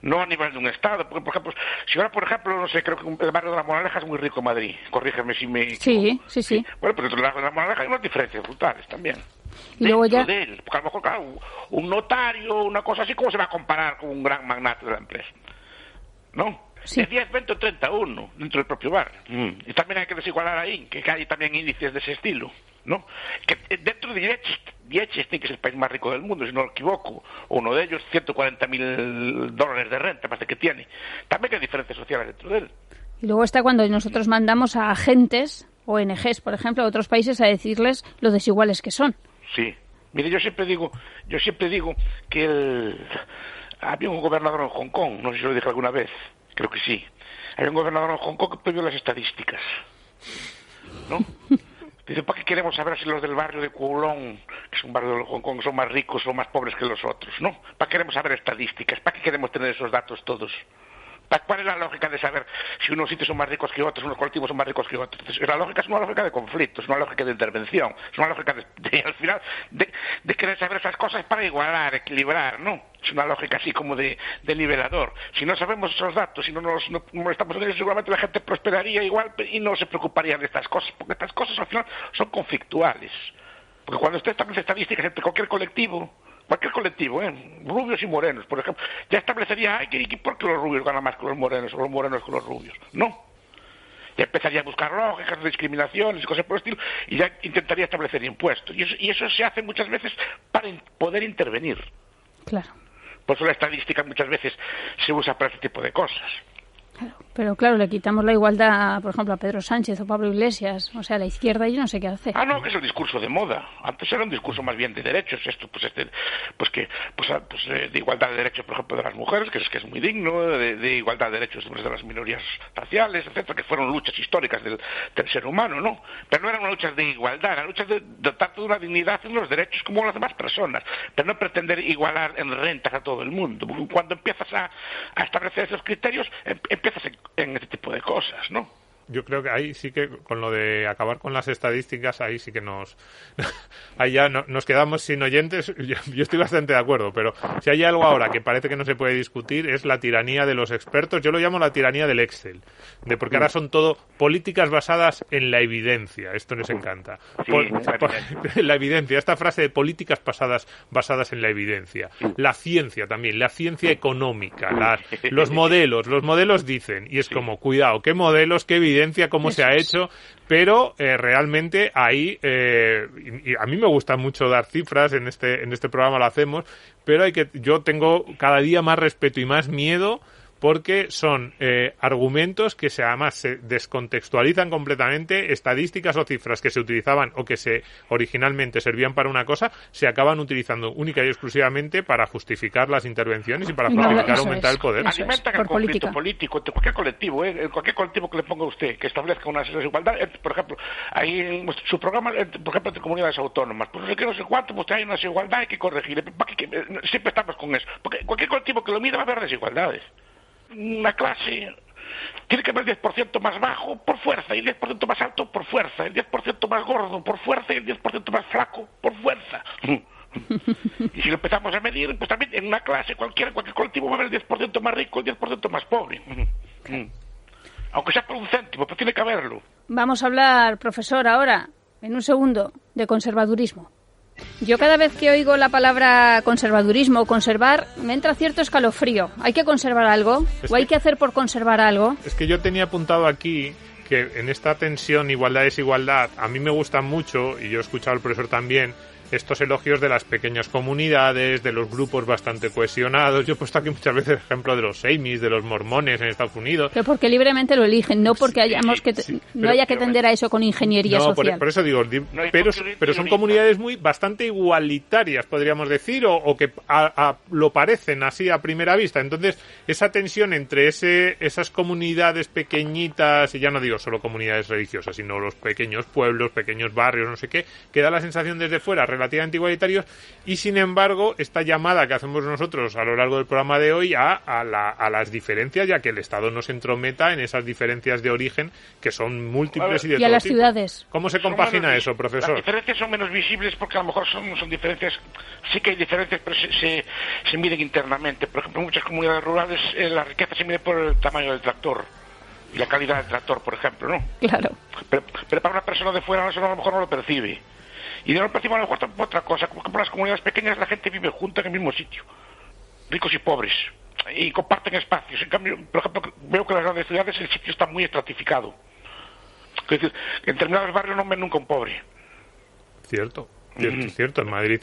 no a nivel de un Estado. Porque, por ejemplo, si ahora, por ejemplo, no sé, creo que el barrio de La Moraleja es muy rico en Madrid. Corrígeme si me equivoco. Sí. Bueno, pero dentro de La Moraleja hay unas diferencias brutales también. Y luego ya... de él, porque a lo mejor, claro, un notario, una cosa así, ¿cómo se va a comparar con un gran magnate de la empresa? ¿No? Sí. Es 10, 20 o 31 dentro del propio barrio. Y también hay que desigualar ahí, que hay también índices de ese estilo, ¿no? Que dentro de Liechtenstein, que es el país más rico del mundo, si no me equivoco, uno de ellos, $140.000 de renta, parece que tiene. También hay diferencias sociales dentro de él. Y luego está cuando nosotros mandamos a agentes, ONGs, por ejemplo, a otros países a decirles lo desiguales que son. Sí. Mire, yo siempre digo que había un gobernador en Hong Kong, no sé si lo dije alguna vez, creo que sí. Hay un gobernador en Hong Kong que prohibió las estadísticas, ¿no? Dice, ¿para qué queremos saber si los del barrio de Kowloon, que es un barrio de Hong Kong, son más ricos o más pobres que los otros, ¿no? ¿Para qué queremos saber estadísticas? ¿Para qué queremos tener esos datos todos? ¿Cuál es la lógica de saber si unos sitios son más ricos que otros, unos colectivos son más ricos que otros? Entonces, la lógica es una lógica de conflicto, es una lógica de intervención, es una lógica al final, de querer saber esas cosas para igualar, equilibrar, ¿no? Es una lógica así como de nivelador. Si no sabemos esos datos, si no molestamos en ellos, seguramente la gente prosperaría igual y no se preocuparía de estas cosas, porque estas cosas al final son conflictuales. Porque cuando usted establece estadísticas entre cualquier colectivo, rubios y morenos, por ejemplo, ya establecería, ¿por qué los rubios ganan más que los morenos o los morenos que los rubios? No. Ya empezaría a buscar lógicas, discriminaciones y cosas por el estilo, y ya intentaría establecer impuestos. Y eso se hace muchas veces para poder intervenir. Claro. Por eso la estadística muchas veces se usa para este tipo de cosas. Claro, pero claro, le quitamos la igualdad, por ejemplo, a Pedro Sánchez o Pablo Iglesias, o sea, la izquierda yo no sé qué hace. No, que es el discurso de moda. Antes era un discurso más bien de derechos, de igualdad de derechos, por ejemplo, de las mujeres, que es muy digno, de igualdad de derechos de las minorías raciales, etcétera, que fueron luchas históricas del ser humano, ¿no? Pero no eran luchas de igualdad, eran luchas de dotar de una dignidad en los derechos como las demás personas, pero no pretender igualar en rentas a todo el mundo. Cuando empiezas a establecer esos criterios, empiezas en este tipo de cosas, ¿no? Yo creo que ahí sí que con lo de acabar con las estadísticas, ahí sí que ahí ya nos quedamos sin oyentes. Yo estoy bastante de acuerdo, pero si hay algo ahora que parece que no se puede discutir es la tiranía de los expertos. Yo lo llamo la tiranía del Excel, porque ahora son todo políticas basadas en la evidencia. Esto nos encanta. La evidencia, esta frase de políticas basadas en la evidencia. La ciencia también, la ciencia económica, los modelos dicen, y es como, cuidado, ¿qué modelos, qué evidencia, cómo se ha hecho? Pero realmente ahí, y a mí me gusta mucho dar cifras, en este programa lo hacemos, pero yo tengo cada día más respeto y más miedo porque son argumentos que además se descontextualizan completamente. Estadísticas o cifras que se utilizaban o que originalmente servían para una cosa, se acaban utilizando única y exclusivamente para justificar las intervenciones y para justificar aumentar el poder. Alimentan el conflicto político entre cualquier colectivo, cualquier colectivo que le ponga a usted, que establezca una desigualdad. Por ejemplo, ahí en su programa, por ejemplo, entre comunidades autónomas, pues no sé cuánto, pues hay una desigualdad, hay que corregir. Siempre estamos con eso, porque cualquier colectivo que lo mire va a haber desigualdades. Una clase tiene que haber el 10% más bajo por fuerza y el 10% más alto por fuerza, el 10% más gordo por fuerza y el 10% más flaco por fuerza. Y si lo empezamos a medir, pues también en una clase cualquier colectivo va a haber el 10% más rico, el 10% más pobre. Aunque sea por un céntimo, pero tiene que haberlo. Vamos a hablar, profesor, ahora, en un segundo, de conservadurismo. Yo cada vez que oigo la palabra conservadurismo o conservar, me entra cierto escalofrío. ¿Hay que conservar algo? ¿O hay que hacer por conservar algo? Es que yo tenía apuntado aquí que en esta tensión igualdad-desigualdad, a mí me gusta mucho, y yo he escuchado al profesor también, estos elogios de las pequeñas comunidades, de los grupos bastante cohesionados. Yo he puesto aquí muchas veces el ejemplo de los Amish, de los mormones en Estados Unidos. Pero porque libremente lo eligen, no porque no haya que tender a eso con ingeniería social. Por eso digo, pero son comunidades bastante igualitarias, podríamos decir, o que lo parecen así a primera vista. Entonces, esa tensión entre esas comunidades pequeñitas, y ya no digo solo comunidades religiosas, sino los pequeños pueblos, pequeños barrios, no sé qué, que da la sensación desde fuera relativamente igualitarios, y sin embargo esta llamada que hacemos nosotros a lo largo del programa de hoy a las diferencias, ya que el Estado no se entrometa en esas diferencias de origen que son múltiples y de todo tipo. Y a las ciudades. ¿Cómo se compagina eso, profesor? Las diferencias son menos visibles porque a lo mejor son diferencias, sí que hay diferencias, pero se miden internamente. Por ejemplo, en muchas comunidades rurales la riqueza se mide por el tamaño del tractor y la calidad del tractor, por ejemplo, ¿no? Claro. Pero para una persona de fuera eso a lo mejor no lo percibe. Y no lo percibe a lo mejor tampoco otra cosa. Como en las comunidades pequeñas la gente vive junta en el mismo sitio, ricos y pobres, y comparten espacios. En cambio, por ejemplo, veo que en las grandes ciudades el sitio está muy estratificado. Es decir, en determinados barrios no ven nunca un pobre. Cierto. En Madrid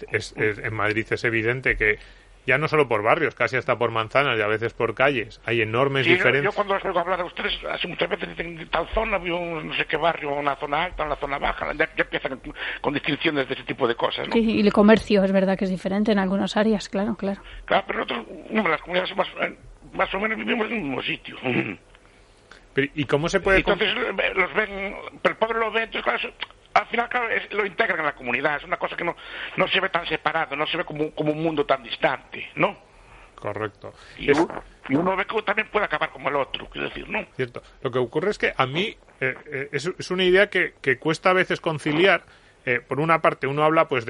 es evidente que ya no solo por barrios, casi hasta por manzanas y a veces por calles, hay enormes diferencias. Yo cuando les oigo hablar a ustedes, hace muchas veces dicen tal zona, no sé qué barrio, una zona alta, una zona baja, ya empiezan con distinciones de ese tipo de cosas, ¿no? Sí, y el comercio es verdad que es diferente en algunas áreas, claro. Claro, pero nosotros, las comunidades más o menos vivimos en el mismo sitio. Pero, ¿y cómo se puede...? Entonces los ven, pero el pobre lo ve, entonces claro, al final lo integran en la comunidad, es una cosa que no se ve tan separado, no se ve como un mundo tan distante, ¿no? Correcto. Y uno ve que también puede acabar como el otro, quiero decir, ¿no? Cierto. Lo que ocurre es que a mí es una idea que cuesta a veces conciliar. Por una parte uno habla pues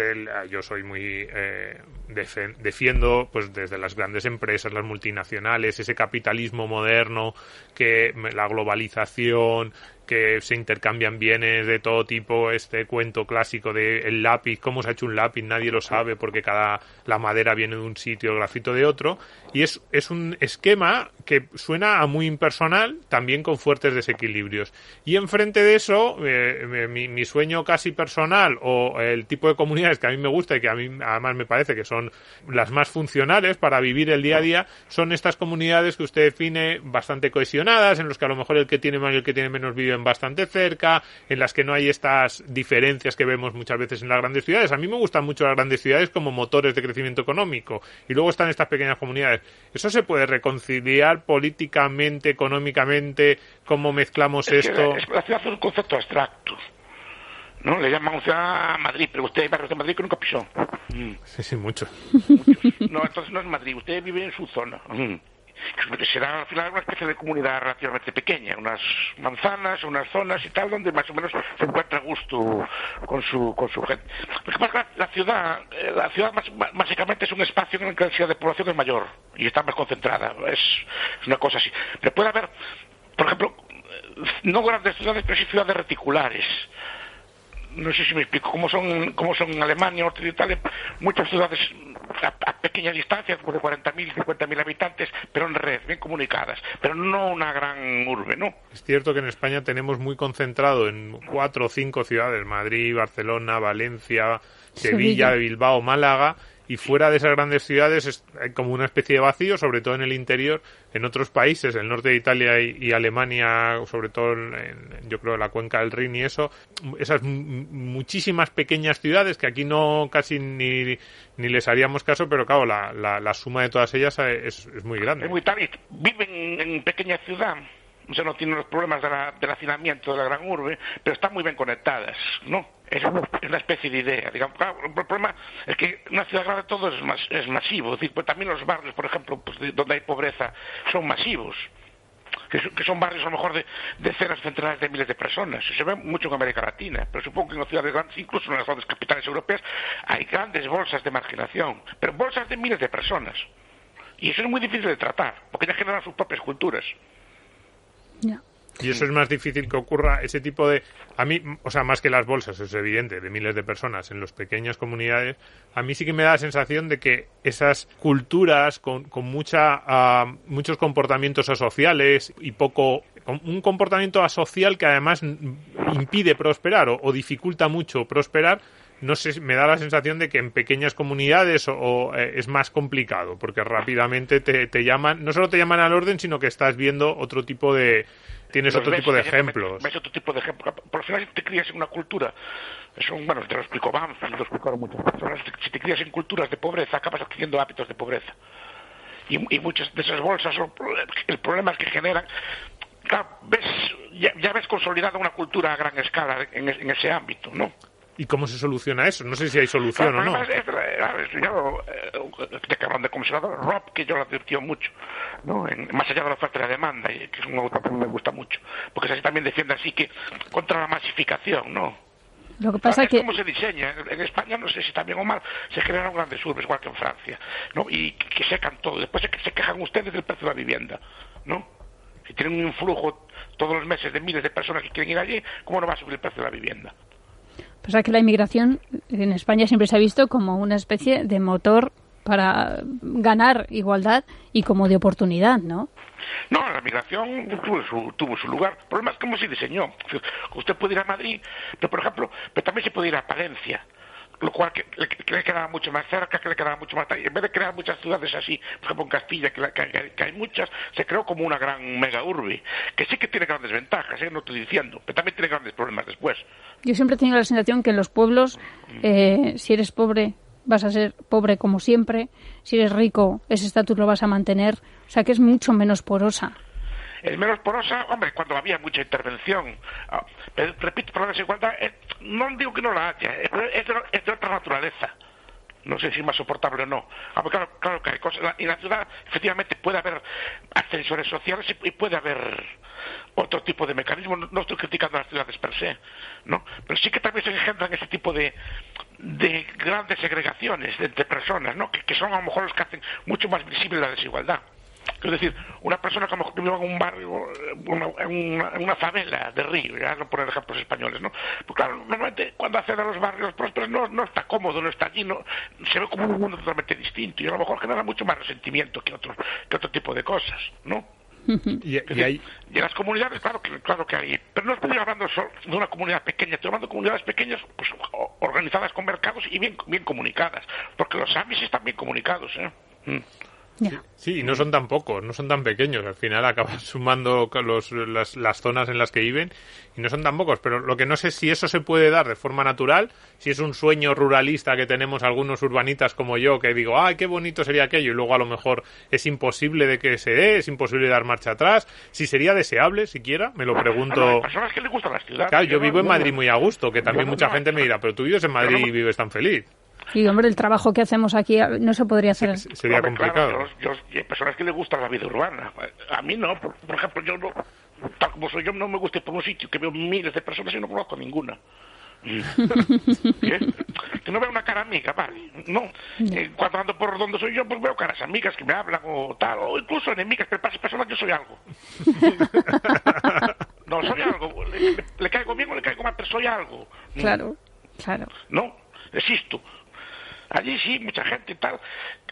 yo soy muy defiendo pues desde las grandes empresas, las multinacionales, ese capitalismo moderno, que la globalización, que se intercambian bienes de todo tipo, este cuento clásico de el lápiz, cómo se ha hecho un lápiz, nadie lo sabe porque la madera viene de un sitio, el grafito de otro, y es un esquema que suena a muy impersonal, también con fuertes desequilibrios. Y enfrente de eso, mi sueño casi personal, o el tipo de comunidades que a mí me gusta y que a mí además me parece que son las más funcionales para vivir el día a día, son estas comunidades que usted define bastante cohesionadas, en los que a lo mejor el que tiene más y el que tiene menos viven bastante cerca, en las que no hay estas diferencias que vemos muchas veces en las grandes ciudades. A mí me gustan mucho las grandes ciudades como motores de crecimiento económico, y luego están estas pequeñas comunidades. ¿Eso se puede reconciliar políticamente, económicamente? ¿Cómo mezclamos esto? La ciudad es un concepto abstracto, ¿no? Le llaman ciudad a Madrid, pero usted hay barrios de Madrid que nunca pisó. Sí, muchos. No, entonces no es Madrid, usted vive en su zona. Será al final una especie de comunidad relativamente pequeña, unas manzanas, unas zonas y tal, donde más o menos se encuentra a gusto con su gente. Porque la ciudad básicamente es un espacio en el que la densidad de población es mayor y está más concentrada, es una cosa así. Pero puede haber, por ejemplo, no grandes ciudades, pero sí ciudades reticulares. No sé si me explico, como son en Alemania, Norte de Italia, muchas ciudades a pequeña distancia, como de 40.000, 50.000 habitantes, pero en red, bien comunicadas, pero no una gran urbe, ¿no? Es cierto que en España tenemos muy concentrado en 4 o 5 ciudades, Madrid, Barcelona, Valencia, Sevilla, Bilbao, Málaga, y fuera de esas grandes ciudades hay como una especie de vacío, sobre todo en el interior. En otros países, el norte de Italia y Alemania, sobre todo yo creo en la cuenca del Rin y eso, esas muchísimas pequeñas ciudades que aquí no casi ni les haríamos caso, pero claro, la suma de todas ellas es muy grande. Es muy tal, viven en pequeña ciudad, o sea, no tienen los problemas del hacinamiento de la gran urbe, pero están muy bien conectadas, ¿no? Es una especie de idea, digamos. Claro, el problema es que en una ciudad grande todo es masivo, es decir, pues también los barrios, por ejemplo, pues donde hay pobreza, son masivos, que son barrios a lo mejor de decenas, centenares de miles de personas. Se ve mucho en América Latina, pero supongo que en las ciudades grandes, incluso en las grandes capitales europeas, hay grandes bolsas de marginación, pero bolsas de miles de personas. Y eso es muy difícil de tratar, porque ya generan sus propias culturas. Ya. Y eso es más difícil que ocurra, ese tipo de... A mí, o sea, más que las bolsas, es evidente, de miles de personas en las pequeñas comunidades, a mí sí que me da la sensación de que esas culturas con muchos comportamientos asociales y un comportamiento asocial que además impide prosperar o dificulta mucho prosperar, no sé, me da la sensación de que en pequeñas comunidades es más complicado, porque rápidamente te llaman, no solo te llaman al orden, sino que estás viendo otro tipo de... Tienes otro tipo de ejemplos. Ves otro tipo de ejemplos. Por al final, si te crías en una cultura, bueno, te lo explicó Banfield, te lo explicaron muchas personas, si te crías en culturas de pobreza, acabas adquiriendo hábitos de pobreza. Y muchas de esas bolsas, el problema es que generan... Claro, ya ves consolidada una cultura a gran escala en ese ámbito, ¿no? ¿Y cómo se soluciona eso? No sé si hay solución o no. Este cabrón de comisionado, Rob, que yo lo advirtió mucho, ¿no? Más allá de la oferta y la demanda, y que es un autor que me gusta mucho, porque así también defiende así que contra la masificación, ¿no? Lo que pasa es que... ¿Cómo se diseña? En España, no sé si está bien o mal, se generan grandes urbes, igual que en Francia, ¿no? Y que secan todo. Después se quejan ustedes del precio de la vivienda, ¿no? Si tienen un influjo todos los meses de miles de personas que quieren ir allí, ¿cómo no va a subir el precio de la vivienda? Pasa que la inmigración en España siempre se ha visto como una especie de motor para ganar igualdad y como de oportunidad, ¿no? No, la migración tuvo su lugar. El problema es cómo se diseñó. Usted puede ir a Madrid, pero también se puede ir a Palencia, lo cual que le quedaba mucho más cerca, que le quedaba mucho más... En vez de crear muchas ciudades así, por ejemplo en Castilla, que hay muchas, se creó como una gran mega urbe, que sí que tiene grandes ventajas, no estoy diciendo, pero también tiene grandes problemas después. Yo siempre he tenido la sensación que en los pueblos, si eres pobre, vas a ser pobre como siempre, si eres rico, ese estatus lo vas a mantener, o sea que es mucho menos porosa. Es menos porosa, hombre, cuando había mucha intervención. Pero, repito, por la desigualdad, no digo que no la haya, es de otra naturaleza. No sé si es más soportable o no. Claro que hay cosas. Y en la ciudad, efectivamente, puede haber ascensores sociales y puede haber otro tipo de mecanismos. No estoy criticando las ciudades per se, ¿no? Pero sí que también se engendran ese tipo de grandes segregaciones entre personas, ¿no? Que son a lo mejor los que hacen mucho más visible la desigualdad. Es decir, una persona que a lo mejor vive en un barrio, en una favela de Río, ya no poner ejemplos españoles, ¿no? Pues claro, normalmente cuando accede a los barrios prósperos no está cómodo, no está allí, se ve como un mundo totalmente distinto y a lo mejor genera mucho más resentimiento que otro tipo de cosas, ¿no? Y en las comunidades, claro que hay, pero no estoy hablando solo de una comunidad pequeña, estoy hablando de comunidades pequeñas, pues organizadas con mercados y bien comunicadas, porque los AMIs están bien comunicados, Sí, y no son tan pocos, no son tan pequeños. Al final acaban sumando las zonas en las que viven y no son tan pocos. Pero lo que no sé es si eso se puede dar de forma natural, si es un sueño ruralista que tenemos algunos urbanitas como yo, que digo, ¡ay, qué bonito sería aquello! Y luego a lo mejor es imposible de que se dé, es imposible dar marcha atrás. Si sería deseable, siquiera, me lo pregunto. Hay personas que les gustan las ciudades. Claro, yo vivo en Madrid muy a gusto, que también mucha gente me dirá, pero tú vives en Madrid y vives tan feliz. Y, hombre, el trabajo que hacemos aquí no se podría hacer. Sería complicado. Claro, hay personas que les gusta la vida urbana. A mí no. Por ejemplo, yo no, tal como soy yo, no me gusta ir por un sitio que veo miles de personas y no conozco ninguna. Que no veo una cara amiga, vale. No. Cuando ando por donde soy yo, pues veo caras amigas que me hablan o tal, o incluso enemigas que pasan personas, yo soy algo. No, soy algo. Le caigo bien o le caigo mal, pero soy algo. Claro. No, existo. Allí sí, mucha gente y tal,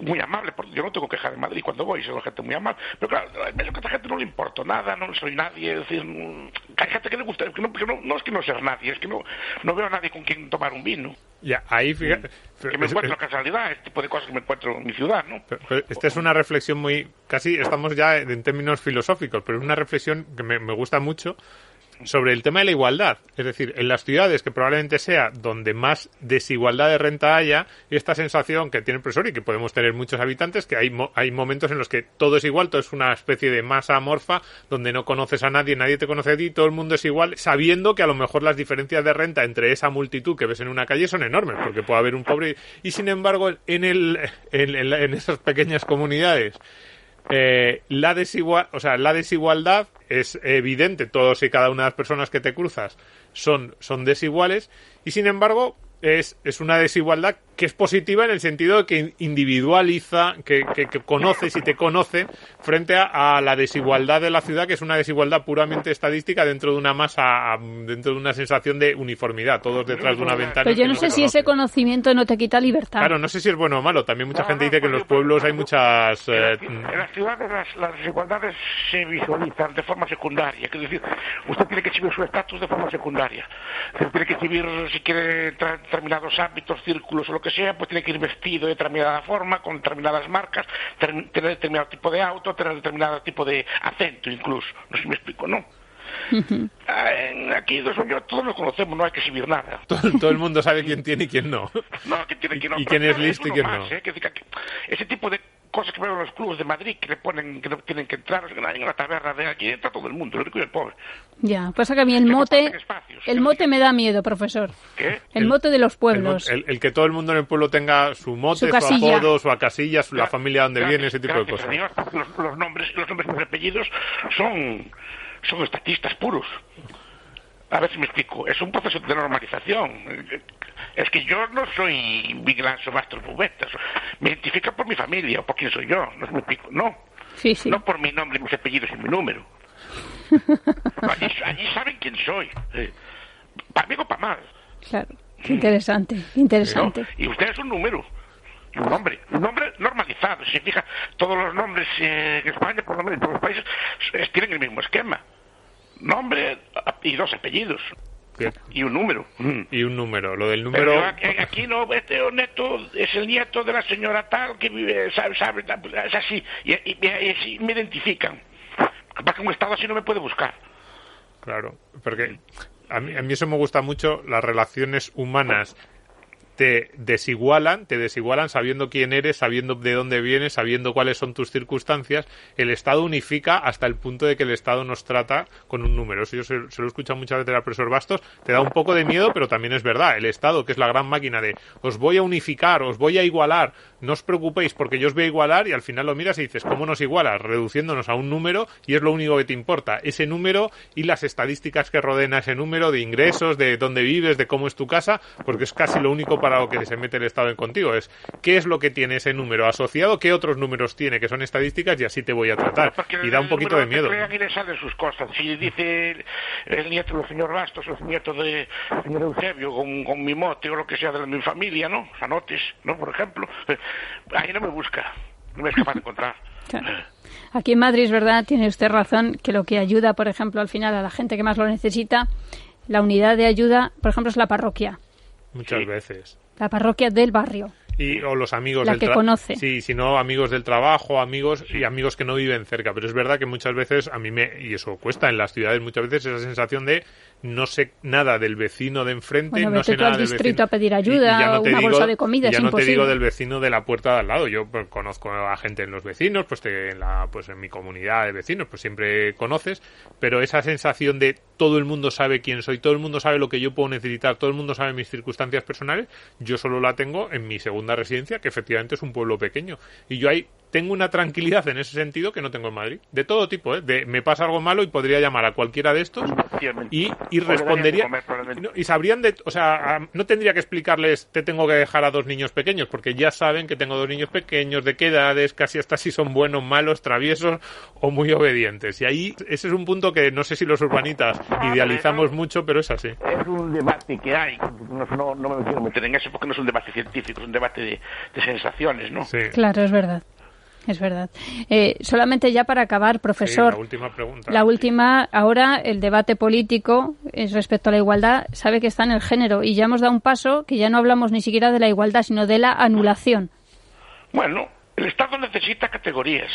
muy amable, porque yo no tengo quejas de Madrid cuando voy, soy gente muy amable, pero claro, a esta gente no le importo nada, no soy nadie, es decir, hay gente que le gusta, no es que no sea nadie, es que no veo a nadie con quien tomar un vino. Ya, ahí fíjate, que me encuentro casualidad, este tipo de cosas que me encuentro en mi ciudad, ¿no? Pero esta es una reflexión muy, casi estamos ya en términos filosóficos, pero es una reflexión que me gusta mucho, sobre el tema de la igualdad. Es decir, en las ciudades, que probablemente sea donde más desigualdad de renta haya, esta sensación que tiene el profesor y que podemos tener muchos habitantes, que hay momentos en los que todo es igual, todo es una especie de masa amorfa, donde no conoces a nadie, nadie te conoce a ti, todo el mundo es igual, sabiendo que a lo mejor las diferencias de renta entre esa multitud que ves en una calle son enormes, porque puede haber un pobre, y sin embargo, en esas pequeñas comunidades, la desigualdad es evidente. Todos y cada una de las personas que te cruzas son desiguales, y sin embargo es una desigualdad que es positiva en el sentido de que individualiza, que conoces y te conocen frente a la desigualdad de la ciudad, que es una desigualdad puramente estadística dentro de una masa, dentro de una sensación de uniformad, todos detrás de una ventana. Pero yo no sé si ese conocimiento no te quita libertad. Claro, no sé si es bueno o malo. También mucha gente dice que en los pueblos hay muchas... En las ciudades las desigualdades se visualizan de forma secundaria. Es decir, usted tiene que exhibir su estatus de forma secundaria. Tiene que exhibir, si quiere, determinados ámbitos, círculos o lo que sea, pues tiene que ir vestido de determinada forma, con determinadas marcas, tener determinado tipo de auto, tener determinado tipo de acento incluso. No sé si me explico, ¿no? Aquí todos nos conocemos, no hay que exhibir nada. Todo el mundo sabe quién tiene y quién no. No, quién tiene y quién no. Y quién es listo y quién no. Ese tipo de cosas que veo en los clubes de Madrid que le ponen que no tienen que entrar, en la taberna de aquí entra todo el mundo, el rico y el pobre. Ya, pasa que a mí el mote me da miedo, profesor. ¿Qué? El mote de los pueblos. El que todo el mundo en el pueblo tenga su mote, su apodo, su casilla, la familia donde viene, ese tipo de cosas. Los nombres y los apellidos son estatistas puros. A ver si me explico. Es un proceso de normalización. Es que yo no soy Miguel Ángel Bastos Bubetas. Me identifican por mi familia o por quién soy yo. No sé si me explico. No. Sí, sí. No por mi nombre, mis apellidos y mi número. Allí saben quién soy. Para bien o para mal. Claro. Qué interesante. Interesante. ¿No? Y usted es un número. Un nombre normalizado. Si fija, todos los nombres en España, por lo menos en todos los países, tienen el mismo esquema. Nombre y dos apellidos. Bien. Y un número. Y un número. Lo del número... Pero aquí no, este neto es el nieto de la señora tal que vive, sabe, es así. Y así me identifican. Para que un estado así no me puede buscar. Claro, porque a mí eso me gusta mucho, las relaciones humanas te desigualan sabiendo quién eres, sabiendo de dónde vienes, sabiendo cuáles son tus circunstancias. El Estado unifica hasta el punto de que el Estado nos trata con un número. Eso yo se lo he escuchado muchas veces al profesor Bastos. Te da un poco de miedo, pero también es verdad. El Estado, que es la gran máquina de os voy a unificar, os voy a igualar, no os preocupéis porque yo os voy a igualar, y al final lo miras y dices, ¿cómo nos igualas? Reduciéndonos a un número, y es lo único que te importa. Ese número y las estadísticas que rodean a ese número, de ingresos, de dónde vives, de cómo es tu casa, porque es casi lo único para lo que se mete el Estado en contigo. Es qué es lo que tiene ese número asociado, qué otros números tiene, que son estadísticas, y así te voy a tratar. Y da un poquito de miedo. Y le salen sus cosas. Si dice el nieto del señor Bastos o el nieto del señor Eusebio con mi mote o lo que sea de mi familia, ¿no? Sanotes, ¿no? Por ejemplo. Ahí no me busca. No me es capaz de encontrar. Claro. Aquí en Madrid, es verdad, tiene usted razón, que lo que ayuda, por ejemplo, al final a la gente que más lo necesita, la unidad de ayuda, por ejemplo, es la parroquia. Muchas veces. La parroquia del barrio. O los amigos la del que conoce. Sí, si no, amigos del trabajo, amigos que no viven cerca. Pero es verdad que muchas veces y eso cuesta en las ciudades, muchas veces esa sensación de no sé nada del vecino de enfrente, no sé nada del vecino. Distrito a pedir ayuda, o una bolsa de comida, es imposible. Ya no te digo del vecino de la puerta de al lado. Yo pues, conozco a gente en los vecinos, pues en mi comunidad de vecinos, pues siempre conoces, pero esa sensación de todo el mundo sabe quién soy, todo el mundo sabe lo que yo puedo necesitar, todo el mundo sabe mis circunstancias personales, yo solo la tengo en mi segunda residencia, que efectivamente es un pueblo pequeño. Y yo ahí tengo una tranquilidad en ese sentido que no tengo en Madrid. De todo tipo, me pasa algo malo y podría llamar a cualquiera de estos y respondería. Y sabrían no tendría que explicarles, te tengo que dejar a 2 niños pequeños, porque ya saben que tengo 2 niños pequeños, de qué edades, casi hasta si son buenos, malos, traviesos o muy obedientes. Y ahí, ese es un punto que no sé si los urbanitas idealizamos mucho, pero es así. Es un debate que hay. No me quiero meter en eso porque no es un debate científico, es un debate de sensaciones, ¿no? Sí. Claro, es verdad. Es verdad. Solamente ya para acabar, profesor. Sí, la última pregunta. La última, ahora el debate político es respecto a la igualdad, sabe que está en el género, y ya hemos dado un paso que ya no hablamos ni siquiera de la igualdad, sino de la anulación. Bueno, el Estado necesita categorías.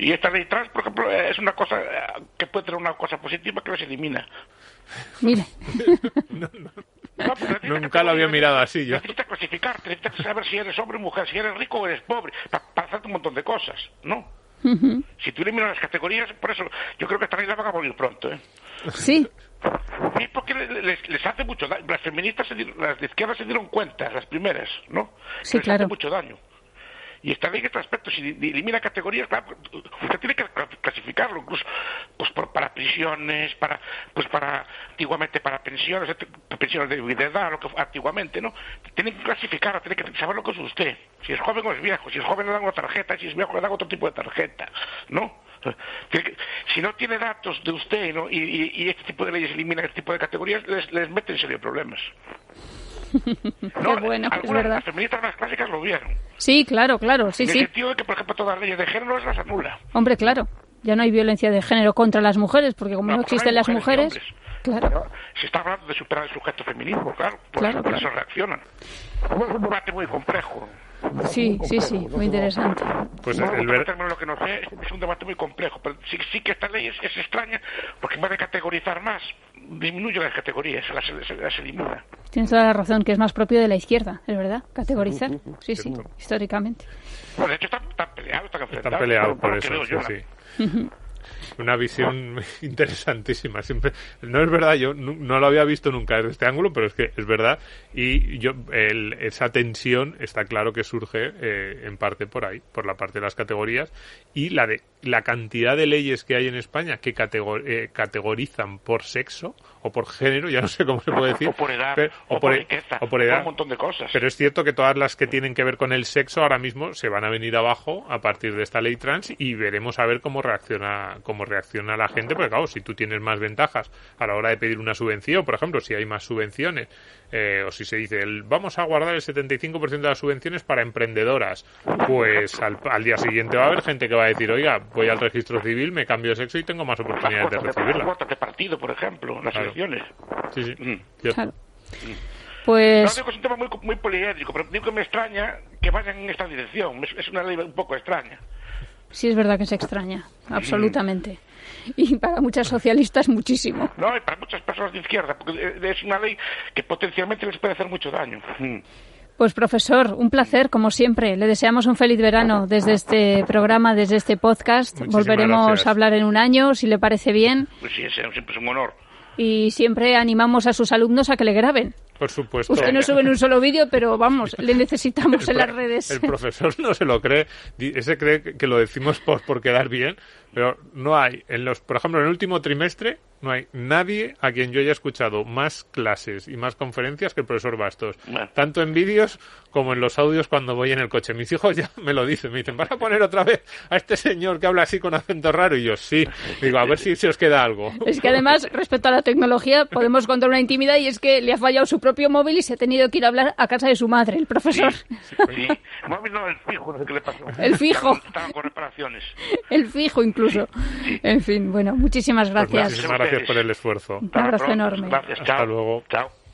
Y esta ley trans, por ejemplo, es una cosa que puede tener una cosa positiva que no se elimina. Mire. Nunca lo había mirado así yo. Necesitas clasificarte, necesitas saber si eres hombre o mujer, si eres rico o eres pobre, para hacerte un montón de cosas, ¿no? Uh-huh. Si tú eliminas las categorías, por eso yo creo que esta ley la van a morir pronto, ¿eh? Sí. Sí, porque les hace mucho daño. Las feministas, las de izquierda se dieron cuenta, las primeras, ¿no? Sí, les claro. hace mucho daño. Y esta ley en este aspecto, si elimina categorías, claro, usted tiene que clasificarlo, incluso para prisiones, para antiguamente para pensiones de edad, lo que antiguamente, ¿no? Tienen que clasificarlo, tienen que saber lo que es usted. Si es joven o es viejo, si es joven le dan una tarjeta, si es viejo le dan otro tipo de tarjeta, ¿no? Si no tiene datos de usted, ¿no? y este tipo de leyes eliminan este tipo de categorías, les meten en serio problemas. No, qué bueno, es verdad. Las feministas más clásicas lo vieron. Sí, claro, sí, en sí. el sentido de que, por ejemplo, todas las leyes de género las anula. Hombre, claro. Ya no hay violencia de género contra las mujeres, porque como no existen las mujeres... Claro. Se está hablando de superar el sujeto feminismo, claro. Por eso reaccionan. Es un debate muy complejo. Sí, muy interesante. Pues lo que no sé es un debate muy complejo, pero sí que esta ley es extraña, porque en vez de categorizar más, disminuye las categorías, las elimina. Tienes toda la razón, que es más propio de la izquierda, es verdad, categorizar. Sí, históricamente. Bueno, de hecho están peleados, están peleados por eso, sí. Una visión interesantísima. Siempre, no es verdad, yo no lo había visto nunca desde este ángulo, pero es que es verdad. Y esa tensión está claro que surge en parte por ahí, por la parte de las categorías y la cantidad de leyes que hay en España que categorizan por sexo o por género, ya no sé cómo se puede decir, o por edad, o por riqueza, o por edad, un montón de cosas. Pero es cierto que todas las que tienen que ver con el sexo ahora mismo se van a venir abajo a partir de esta ley trans y veremos a ver cómo reacciona la gente, porque claro, si tú tienes más ventajas a la hora de pedir una subvención, por ejemplo, si hay más subvenciones, o si se dice, vamos a guardar el 75% de las subvenciones para emprendedoras, pues al día siguiente va a haber gente que va a decir, oiga, voy al registro civil, me cambio de sexo y tengo más oportunidades de recibirla. Cuotas de partido, por ejemplo, las elecciones. Sí. Claro. Pues... No, digo, es un tema muy poliédrico, pero digo que me extraña que vayan en esta dirección. Es una ley un poco extraña. Sí, es verdad que es extraña, absolutamente. Y para muchas socialistas muchísimo. No, y para muchas personas de izquierda, porque es una ley que potencialmente les puede hacer mucho daño. Pues profesor, un placer, como siempre. Le deseamos un feliz verano desde este programa, desde este podcast. Muchísimas Volveremos gracias. a hablar en un año, si le parece bien. Pues sí, siempre es un honor. Y siempre animamos a sus alumnos a que le graben. Por supuesto. Usted no sube en un solo vídeo, pero vamos, le necesitamos en las redes. El profesor no se lo cree. Ese cree que lo decimos por quedar bien, pero no hay. Por ejemplo, en el último trimestre no hay nadie a quien yo haya escuchado más clases y más conferencias que el profesor Bastos. Bueno. Tanto en vídeos como en los audios cuando voy en el coche. Mis hijos ya me lo dicen. Me dicen, ¿van a poner otra vez a este señor que habla así con acento raro? Y yo, sí. Digo, a ver si se os queda algo. Es que además, respecto a la tecnología, podemos contar una intimidad y es que le ha fallado su propio móvil y se ha tenido que ir a hablar a casa de su madre, el profesor. Sí. Móvil no, el fijo, no sé qué le pasó. El fijo. Estaban con reparaciones. El fijo incluso. Sí. En fin, bueno, muchísimas gracias. Pues muchísimas gracias por el esfuerzo. Un abrazo enorme. Gracias, Hasta luego. Chao.